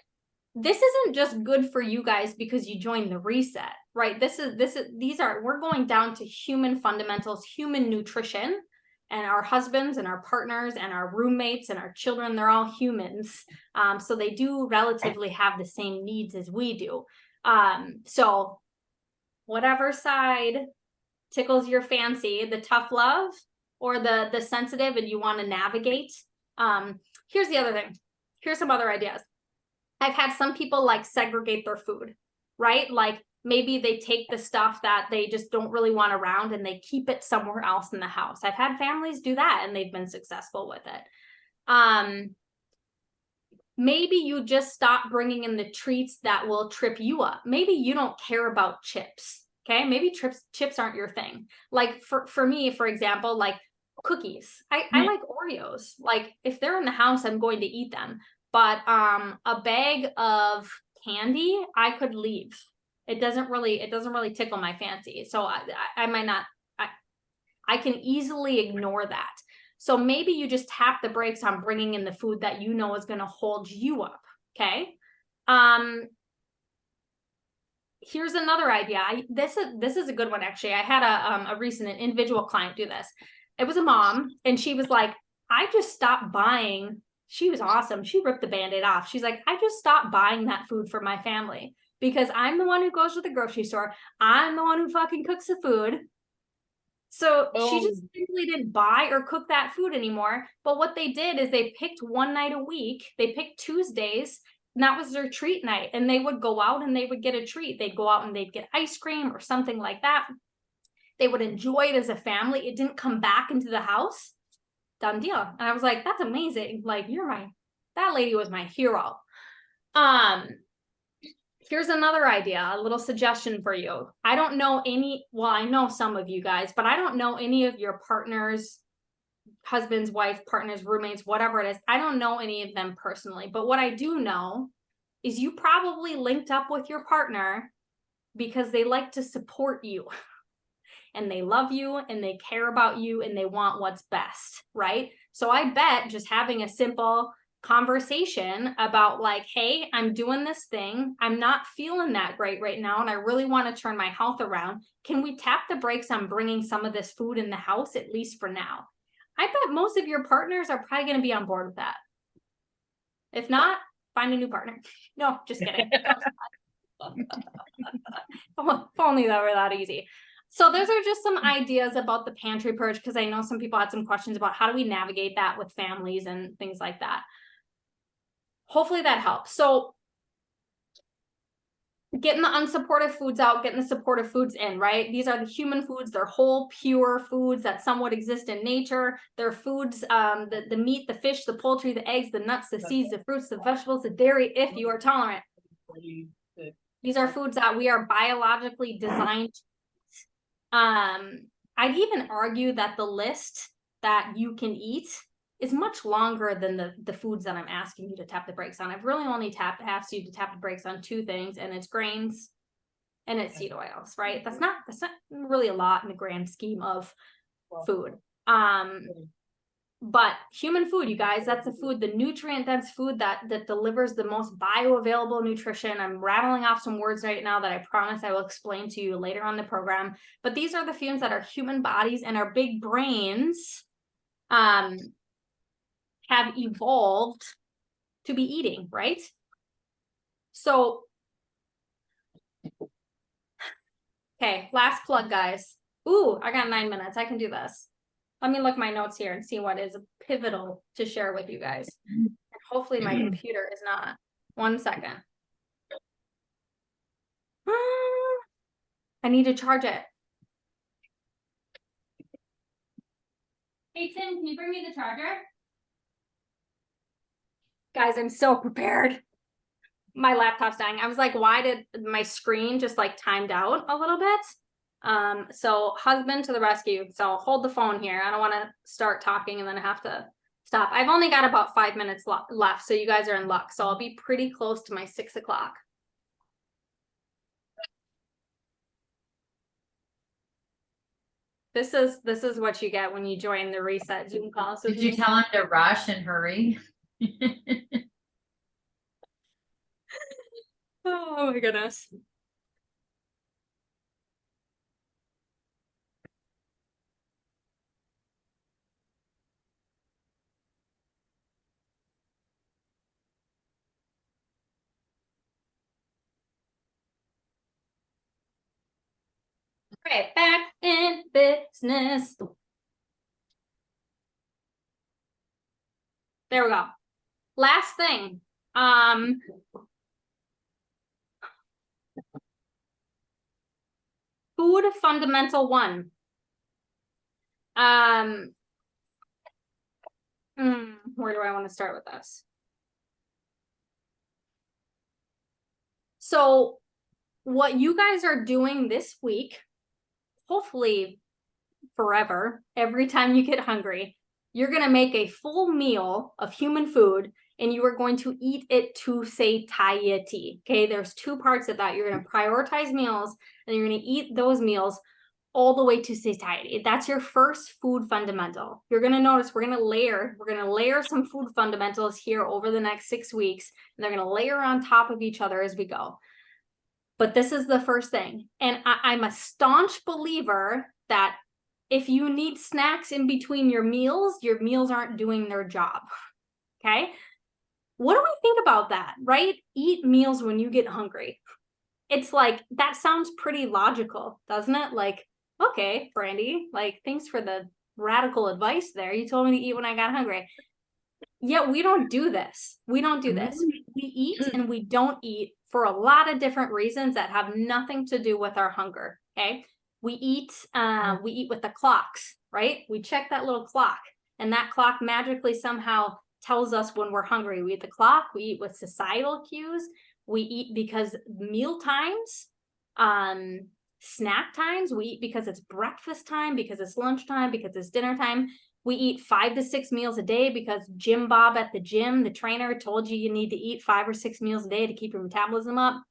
this isn't just good for you guys because you joined the reset, right? We're going down to human fundamentals, human nutrition, and our husbands and our partners and our roommates and our children, they're all humans. So they do relatively have the same needs as we do. So whatever side tickles your fancy, the tough love or the sensitive and you want to navigate. Here's the other thing. Here's some other ideas. I've had some people like segregate their food, right? Like maybe they take the stuff that they just don't really want around and they keep it somewhere else in the house. I've had families do that and they've been successful with it. Maybe you just stop bringing in the treats that will trip you up. Maybe you don't care about chips. Okay, maybe chips aren't your thing. Like for me, for example, like cookies. I like Oreos. Like if they're in the house, I'm going to eat them. But a bag of candy, I could leave. It doesn't really tickle my fancy. So I might not. I can easily ignore that. So maybe you just tap the brakes on bringing in the food that you know is going to hold you up. Okay. Here's another idea. This is a good one, actually. I had a recent individual client do this. It was a mom, and she was like, I just stopped buying. She was awesome. She ripped the Band-Aid off. She's like, I just stopped buying that food for my family because I'm the one who goes to the grocery store. I'm the one who fucking cooks the food. So she just simply didn't buy or cook that food anymore. But what they did is they picked one night a week. They picked Tuesdays. And that was their treat night. And they would go out and they would get a treat. They'd go out and they'd get ice cream or something like that. They would enjoy it as a family. It didn't come back into the house. Done deal. And I was like, that's amazing. Like, that lady was my hero. Here's another idea, a little suggestion for you. I don't know I know some of you guys, but I don't know any of your partners, husbands, wife, partners, roommates, whatever it is. I don't know any of them personally, but what I do know is you probably linked up with your partner because they like to support you and they love you and they care about you and they want what's best, right? So I bet just having a simple conversation about like, hey, I'm doing this thing. I'm not feeling that great right now. And I really want to turn my health around. Can we tap the brakes on bringing some of this food in the house, at least for now? I bet most of your partners are probably going to be on board with that. If not, find a new partner. No, just kidding. If only that were that easy. So those are just some ideas about the pantry purge, because I know some people had some questions about how do we navigate that with families and things like that. Hopefully that helps. So getting the unsupportive foods out, getting the supportive foods in, right? These are the human foods. They're whole, pure foods that somewhat exist in nature. They're foods, the meat, the fish, the poultry, the eggs, the nuts, the seeds, the fruits, the vegetables, the dairy, if you are tolerant. These are foods that we are biologically designed to eat. I'd even argue that the list that you can eat is much longer than the foods that I'm asking you to tap the brakes on. I've really only asked you to tap the brakes on two things, and it's grains and it's seed oils, right? That's not really a lot in the grand scheme of food. But human food, you guys, that's the food, the nutrient-dense food that delivers the most bioavailable nutrition. I'm rattling off some words right now that I promise I will explain to you later on the program. But these are the foods that our human bodies and our big brains have evolved to be eating, right? So, okay, last plug, guys. Ooh, I got 9 minutes. I can do this. Let me look at my notes here and see what is pivotal to share with you guys. And hopefully my computer is not. 1 second. I need to charge it. Hey, Tim, can you bring me the charger? Guys, I'm so prepared. my laptop's dying. I was like, why did my screen just like timed out a little bit? So husband to the rescue. So hold the phone here. I don't want to start talking and then I have to stop. I've only got about 5 minutes left, so you guys are in luck. So I'll be pretty close to my 6 o'clock. This is what you get when you join the Reset Zoom call. So Did you tell him to rush and hurry? Oh my goodness. Okay, back in business. There we go. Last thing. Food fundamental 1. Where do I want to start with this? So what you guys are doing this week, hopefully forever, every time you get hungry, you're going to make a full meal of human food and you are going to eat it to satiety. Okay, there's 2 parts of that. You're going to prioritize meals and you're going to eat those meals all the way to satiety. That's your first food fundamental. You're going to notice we're going to layer some food fundamentals here over the next 6 weeks, and they're going to layer on top of each other as we go. But this is the first thing. And I'm a staunch believer that if you need snacks in between your meals aren't doing their job. Okay? What do we think about that, right? Eat meals when you get hungry. It's like, that sounds pretty logical, doesn't it? Like, okay, Brandy, like, thanks for the radical advice there. You told me to eat when I got hungry. Yet we don't do this. We don't do this. We eat and we don't eat for a lot of different reasons that have nothing to do with our hunger, okay? We eat with the clocks, right? We check that little clock, and that clock magically somehow tells us when we're hungry. We eat the clock, we eat with societal cues, we eat because meal times, snack times, we eat because it's breakfast time, because it's lunchtime, because it's dinner time. We eat 5 to 6 meals a day because Jim Bob at the gym, the trainer, told you need to eat 5 or 6 meals a day to keep your metabolism up.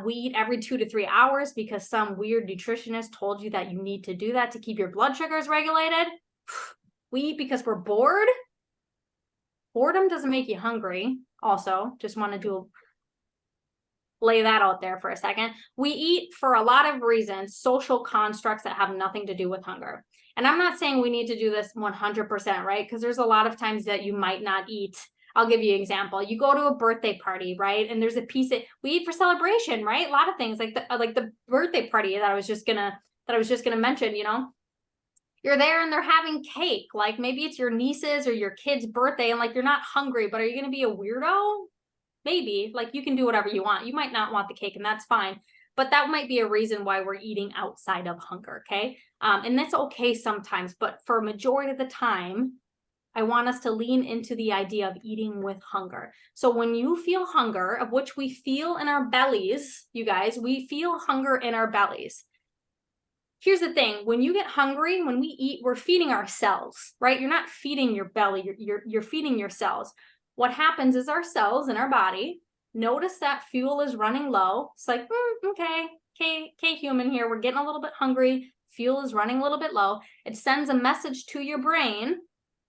We eat every 2 to 3 hours because some weird nutritionist told you that you need to do that to keep your blood sugars regulated. We eat because we're bored. Boredom doesn't make you hungry. Also, just want to lay that out there for a second. We eat for a lot of reasons, social constructs that have nothing to do with hunger. And I'm not saying we need to do this 100%, right? Because there's a lot of times that you might not eat. I'll give you an example. You go to a birthday party, right? And there's a piece that we eat for celebration, right? A lot of things like the birthday party that I was just gonna mention, you know. You're there and they're having cake. Like maybe it's your niece's or your kid's birthday and like you're not hungry, but are you gonna be a weirdo? Maybe. Like you can do whatever you want. You might not want the cake and that's fine. But that might be a reason why we're eating outside of hunger, okay? And that's okay sometimes, but for a majority of the time, I want us to lean into the idea of eating with hunger. So when you feel hunger, of which we feel in our bellies, you guys, we feel hunger in our bellies. Here's the thing, when you get hungry, when we eat, we're feeding ourselves, right? You're not feeding your belly, you're feeding your cells. What happens is our cells in our body notice that fuel is running low. It's like, okay, human here, we're getting a little bit hungry. Fuel is running a little bit low. It sends a message to your brain,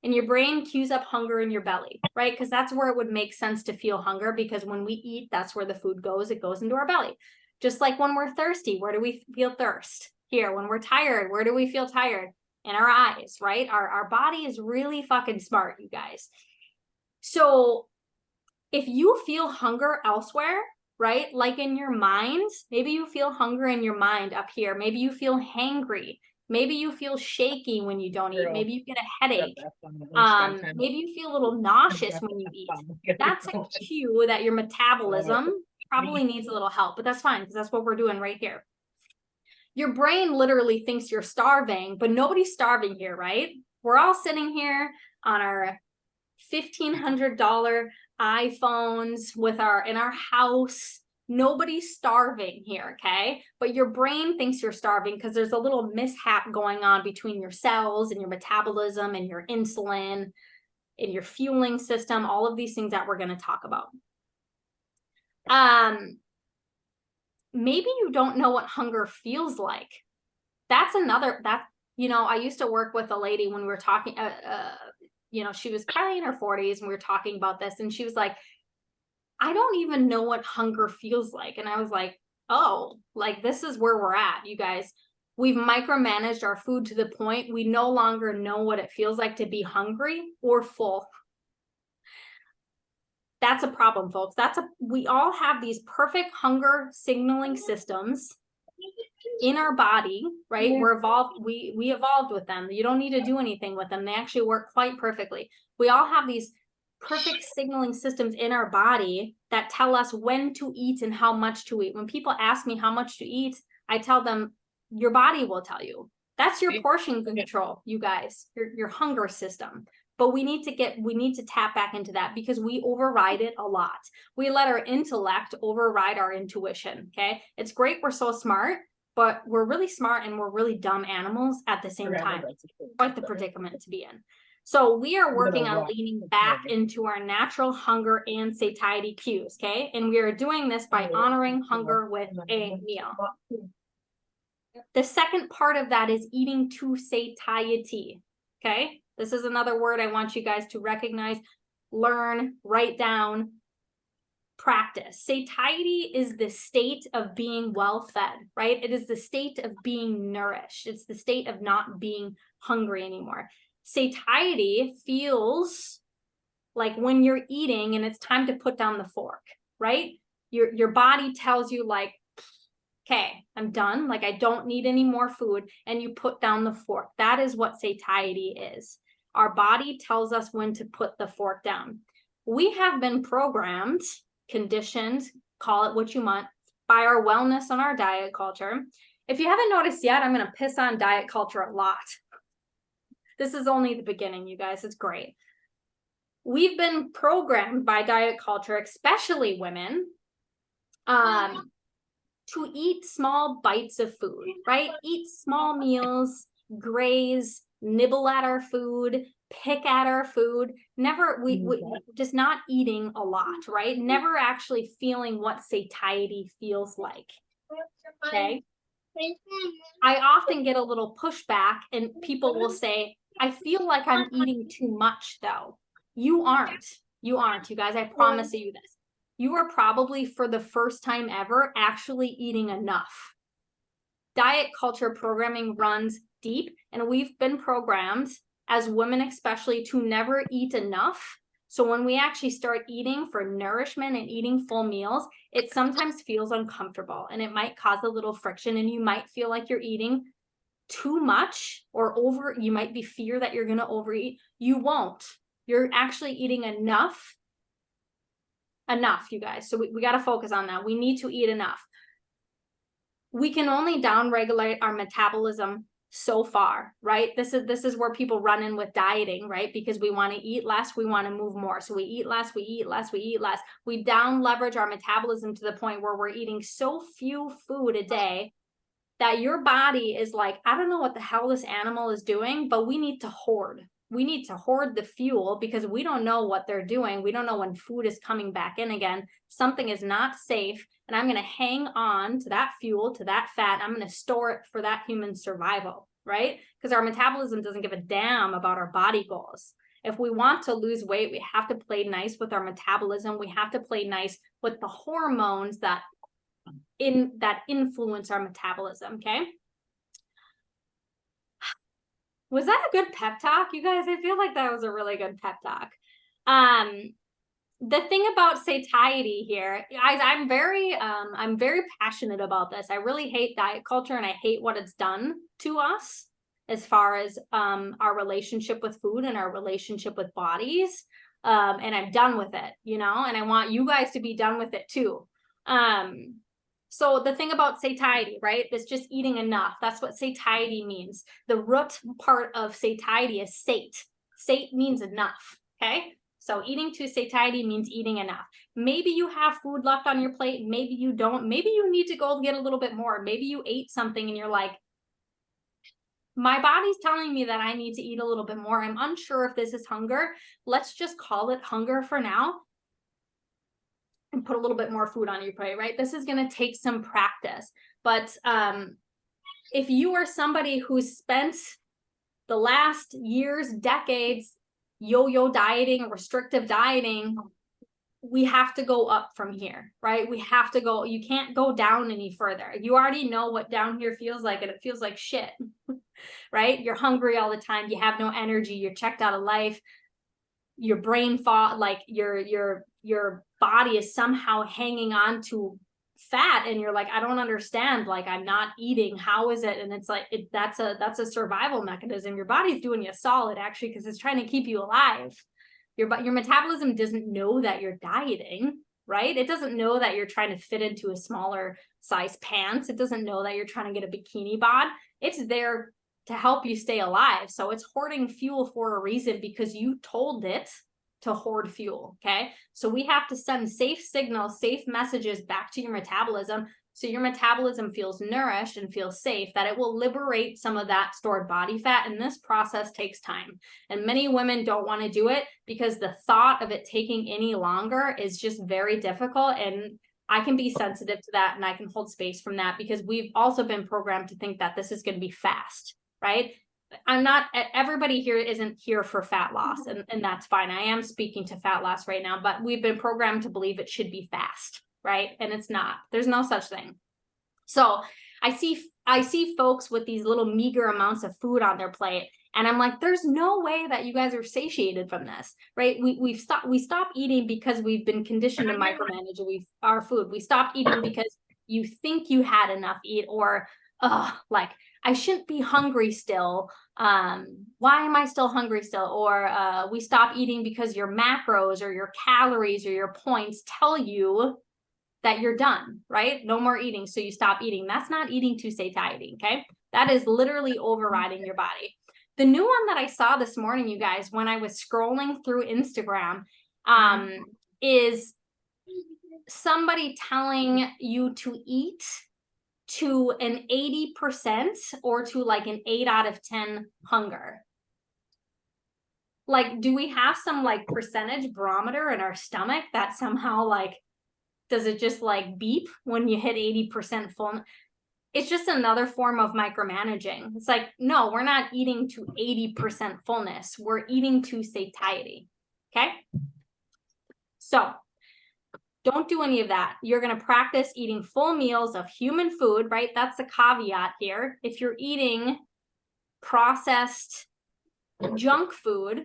and your brain cues up hunger in your belly, right? Because that's where it would make sense to feel hunger, because when we eat, that's where the food goes. It goes into our belly. Just like when we're thirsty, where do we feel thirst? Here. When we're tired, where do we feel tired? In our eyes, right? Our body is really fucking smart, you guys. So if you feel hunger elsewhere, right? Like in your mind, maybe you feel hunger in your mind up here. Maybe you feel hangry. Maybe you feel shaky when you don't eat. Maybe you get a headache. Maybe you feel a little nauseous when you eat. That's a cue that your metabolism probably needs a little help, but that's fine because that's what we're doing right here. Your brain literally thinks you're starving, but nobody's starving here, right? We're all sitting here on our $1,500 iPhones in our house. Nobody's starving here, okay? But your brain thinks you're starving because there's a little mishap going on between your cells and your metabolism and your insulin and your fueling system, all of these things that we're going to talk about. Maybe you don't know what hunger feels like. That's I used to work with a lady when we were talking, she was probably in her 40s and we were talking about this, and she was like, I don't even know what hunger feels like. And I was like, oh, like this is where we're at, you guys. We've micromanaged our food to the point we no longer know what it feels like to be hungry or full. That's a problem, folks. We all have these perfect hunger signaling systems in our body, right? We're evolved. We evolved with them. You don't need to do anything with them. They actually work quite perfectly. We all have these perfect signaling systems in our body that tell us when to eat and how much to eat. When people ask me how much to eat, I tell them your body will tell you. That's your portion control, you guys, your hunger system. But we need to tap back into that because we override it a lot. We let our intellect override our intuition, okay? It's great we're so smart, but we're really smart and we're really dumb animals at the same time. Quite the predicament to be in. So we are working on leaning back into our natural hunger and satiety cues, okay? And we are doing this by honoring hunger with a meal. The second part of that is eating to satiety, okay? This is another word I want you guys to recognize, learn, write down, practice. Satiety is the state of being well fed, right? It is the state of being nourished. It's the state of not being hungry anymore. Satiety feels like when you're eating and it's time to put down the fork, right? Your body tells you like, okay, I'm done. Like I don't need any more food. And you put down the fork. That is what satiety is. Our body tells us when to put the fork down. We have been programmed, conditioned, call it what you want, by our wellness and our diet culture. If you haven't noticed yet, I'm going to piss on diet culture a lot. This is only the beginning, you guys. It's great. We've been programmed by diet culture, especially women, to eat small bites of food, right? Eat small meals, graze, nibble at our food, pick at our food, we just not eating a lot, right? Never actually feeling what satiety feels like, okay? I often get a little pushback and people will say, I feel like I'm eating too much though. You aren't, you guys, I promise you this. You are probably for the first time ever actually eating enough. Diet culture programming runs deep, and we've been programmed as women especially to never eat enough. So when we actually start eating for nourishment and eating full meals, it sometimes feels uncomfortable and it might cause a little friction, and you might feel like you're eating too much or you might be fear that you're going to overeat. You won't. You're actually eating enough, you guys. So we got to focus on that. We need to eat enough. We can only downregulate our metabolism so far, right? This is where people run in with dieting, right? Because we want to eat less, we want to move more. So we eat less, we eat less, we eat less. We down leverage our metabolism to the point where we're eating so few food a day that your body is like, I don't know what the hell this animal is doing, but we need to hoard. We need to hoard the fuel because we don't know what they're doing. We don't know when food is coming back in again. Something is not safe. And I'm going to hang on to that fuel, to that fat. I'm going to store it for that human survival, right? Because our metabolism doesn't give a damn about our body goals. If we want to lose weight, we have to play nice with our metabolism. We have to play nice with the hormones that influence our metabolism, okay? Was that a good pep talk, you guys? I feel like that was a really good pep talk. The thing about satiety here, guys, I'm very passionate about this. I really hate diet culture and I hate what it's done to us as far as our relationship with food and our relationship with bodies. And I'm done with it, and I want you guys to be done with it too. So the thing about satiety, right? It's just eating enough. That's what satiety means. The root part of satiety is sate. Sate means enough, okay? So eating to satiety means eating enough. Maybe you have food left on your plate. Maybe you don't. Maybe you need to go get a little bit more. Maybe you ate something and you're like, my body's telling me that I need to eat a little bit more. I'm unsure if this is hunger. Let's just call it hunger for now and put a little bit more food on your plate, right? This is going to take some practice. But if you are somebody who's spent the last years, decades, yo-yo dieting, restrictive dieting, we have to go up from here, right? We have to go, you can't go down any further. You already know what down here feels like, and it feels like shit, right? You're hungry all the time. You have no energy. You're checked out of life. Your brain thought, like your body is somehow hanging on to fat, and you're like, I don't understand, like I'm not eating, how is it? And it's like, that's a survival mechanism. Your body's doing you solid, actually, because it's trying to keep you alive. Your metabolism doesn't know that you're dieting, right? It doesn't know that you're trying to fit into a smaller size pants. It doesn't know that you're trying to get a bikini bod. It's there to help you stay alive. So it's hoarding fuel for a reason, because you told it to hoard fuel, okay? So we have to send safe signals, safe messages back to your metabolism, so your metabolism feels nourished and feels safe, that it will liberate some of that stored body fat. And this process takes time. And many women don't want to do it because the thought of it taking any longer is just very difficult. And I can be sensitive to that, and I can hold space from that, because we've also been programmed to think that this is going to be fast, right? I'm not, everybody here isn't here for fat loss, and that's fine. I am speaking to fat loss right now, but we've been programmed to believe it should be fast, right? And it's not. There's no such thing. So I see folks with these little meager amounts of food on their plate, and I'm like, there's no way that you guys are satiated from this, right? We stop eating because we've been conditioned to micromanage our food. We stopped eating because you think you had enough eat, or like, I shouldn't be hungry still. Why am I still hungry still? Or we stop eating because your macros or your calories or your points tell you that you're done, right? No more eating. So you stop eating. That's not eating to satiety, okay? That is literally overriding your body. The new one that I saw this morning, you guys, when I was scrolling through Instagram, is somebody telling you to eat to an 80% or to like an 8 out of 10 hunger. Like, do we have some like percentage barometer in our stomach that somehow, like, does it just like beep when you hit 80% full? It's just another form of micromanaging. It's like, no, we're not eating to 80% fullness. We're eating to satiety. Okay. So don't do any of that. You're going to practice eating full meals of human food, right? That's the caveat here. If you're eating processed junk food,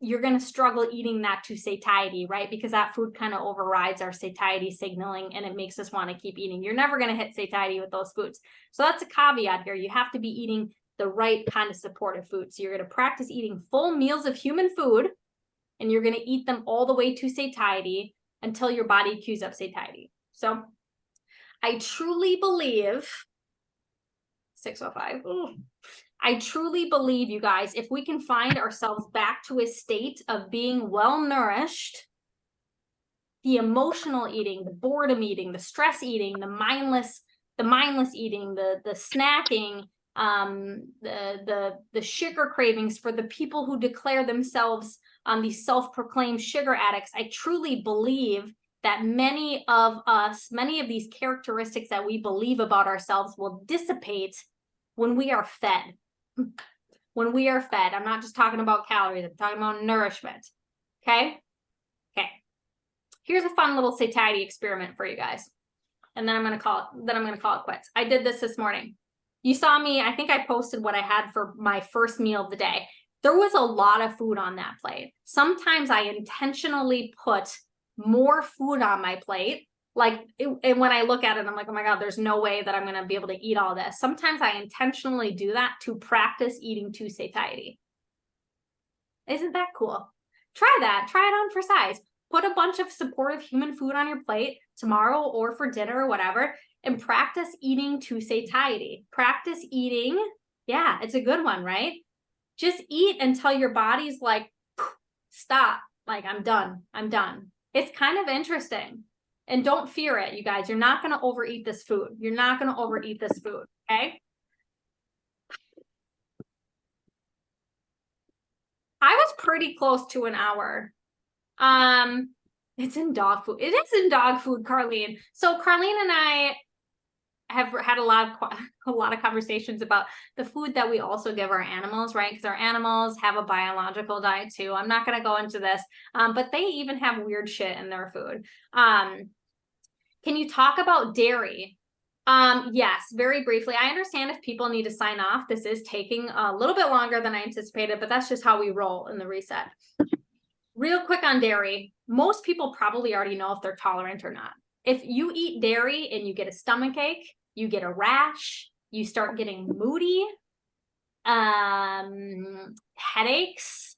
you're going to struggle eating that to satiety, right? Because that food kind of overrides our satiety signaling, and it makes us want to keep eating. You're never going to hit satiety with those foods. So that's a caveat here. You have to be eating the right kind of supportive food. So you're going to practice eating full meals of human food, and you're going to eat them all the way to satiety until your body cues up satiety. So I truly believe, 6:05, I truly believe, you guys, if we can find ourselves back to a state of being well-nourished, the emotional eating, the boredom eating, the stress eating, the mindless eating, the snacking, the sugar cravings for the people who declare themselves these self-proclaimed sugar addicts, I truly believe that many of these characteristics that we believe about ourselves will dissipate when we are fed. When we are fed. I'm not just talking about calories, I'm talking about nourishment. Okay? Okay. Here's a fun little satiety experiment for you guys. And then I'm gonna call it quits. I did this morning. You saw me, I think I posted what I had for my first meal of the day. There was a lot of food on that plate. Sometimes I intentionally put more food on my plate. And when I look at it, I'm like, oh my God, there's no way that I'm going to be able to eat all this. Sometimes I intentionally do that to practice eating to satiety. Isn't that cool? Try that. Try it on for size. Put a bunch of supportive human food on your plate tomorrow or for dinner or whatever, and practice eating to satiety. Practice eating. Yeah, it's a good one, right? Just eat until your body's like, stop. Like, I'm done. I'm done. It's kind of interesting. And don't fear it, you guys. You're not going to overeat this food. You're not going to overeat this food. Okay. I was pretty close to an hour. It's in dog food. It is in dog food, Carlene. So Carlene and I have had a lot of conversations about the food that we also give our animals, right? Because our animals have a biological diet too. I'm not going to go into this, but they even have weird shit in their food. Can you talk about dairy? Yes, very briefly. I understand if people need to sign off. This is taking a little bit longer than I anticipated, but that's just how we roll in the reset. Real quick on dairy. Most people probably already know if they're tolerant or not. If you eat dairy and you get a stomach ache, you get a rash, you start getting moody, headaches,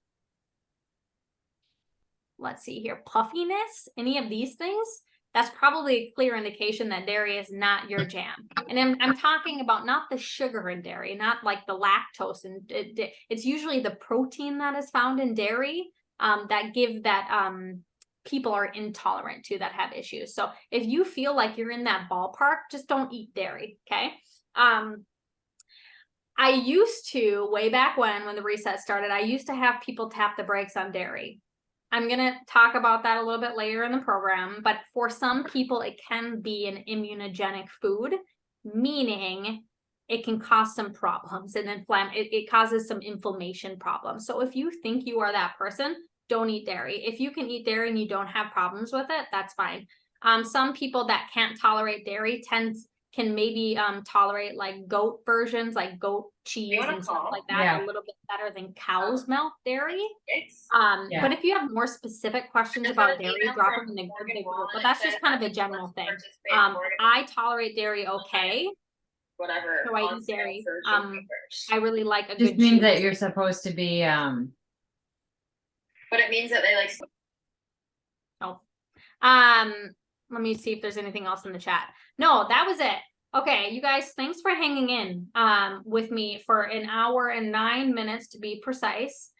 let's see here, puffiness, any of these things, that's probably a clear indication that dairy is not your jam. And I'm talking about not the sugar in dairy, not like the lactose, and it's usually the protein that is found in dairy that give that people are intolerant to, that have issues. So if you feel like you're in that ballpark, just don't eat dairy, okay? I used to, way back when the reset started, I used to have people tap the brakes on dairy. I'm going to talk about that a little bit later in the program, but for some people, it can be an immunogenic food, meaning it can cause some problems and it causes some inflammation problems. So if you think you are that person, don't eat dairy. If you can eat dairy and you don't have problems with it, that's fine. Some people that can't tolerate dairy can maybe tolerate like goat versions, like goat cheese and stuff like that, a little bit better than cow's milk dairy. But if you have more specific questions about dairy, drop them in the group. But that's just kind of a general thing. I tolerate dairy okay. Whatever. So I eat dairy. I really like a Just good means cheese. that you're supposed to be But it means that they like. Let me see if there's anything else in the chat. No, that was it. Okay, you guys, thanks for hanging in with me for an hour and 9 minutes to be precise.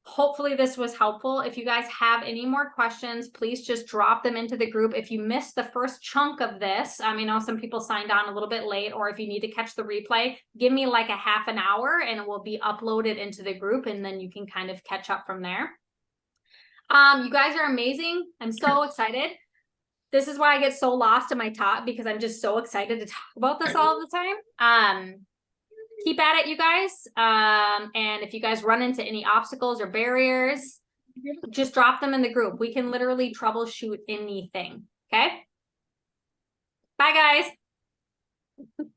Hopefully this was helpful. If you guys have any more questions, please just drop them into the group. If you missed the first chunk of this, I know some people signed on a little bit late, or if you need to catch the replay, give me like a half an hour and it will be uploaded into the group, and then you can kind of catch up from there. You guys are amazing. I'm so excited. This is why I get so lost in my talk, because I'm just so excited to talk about this all the time. Keep at it, you guys. And if you guys run into any obstacles or barriers, just drop them in the group. We can literally troubleshoot anything. Okay. Bye, guys.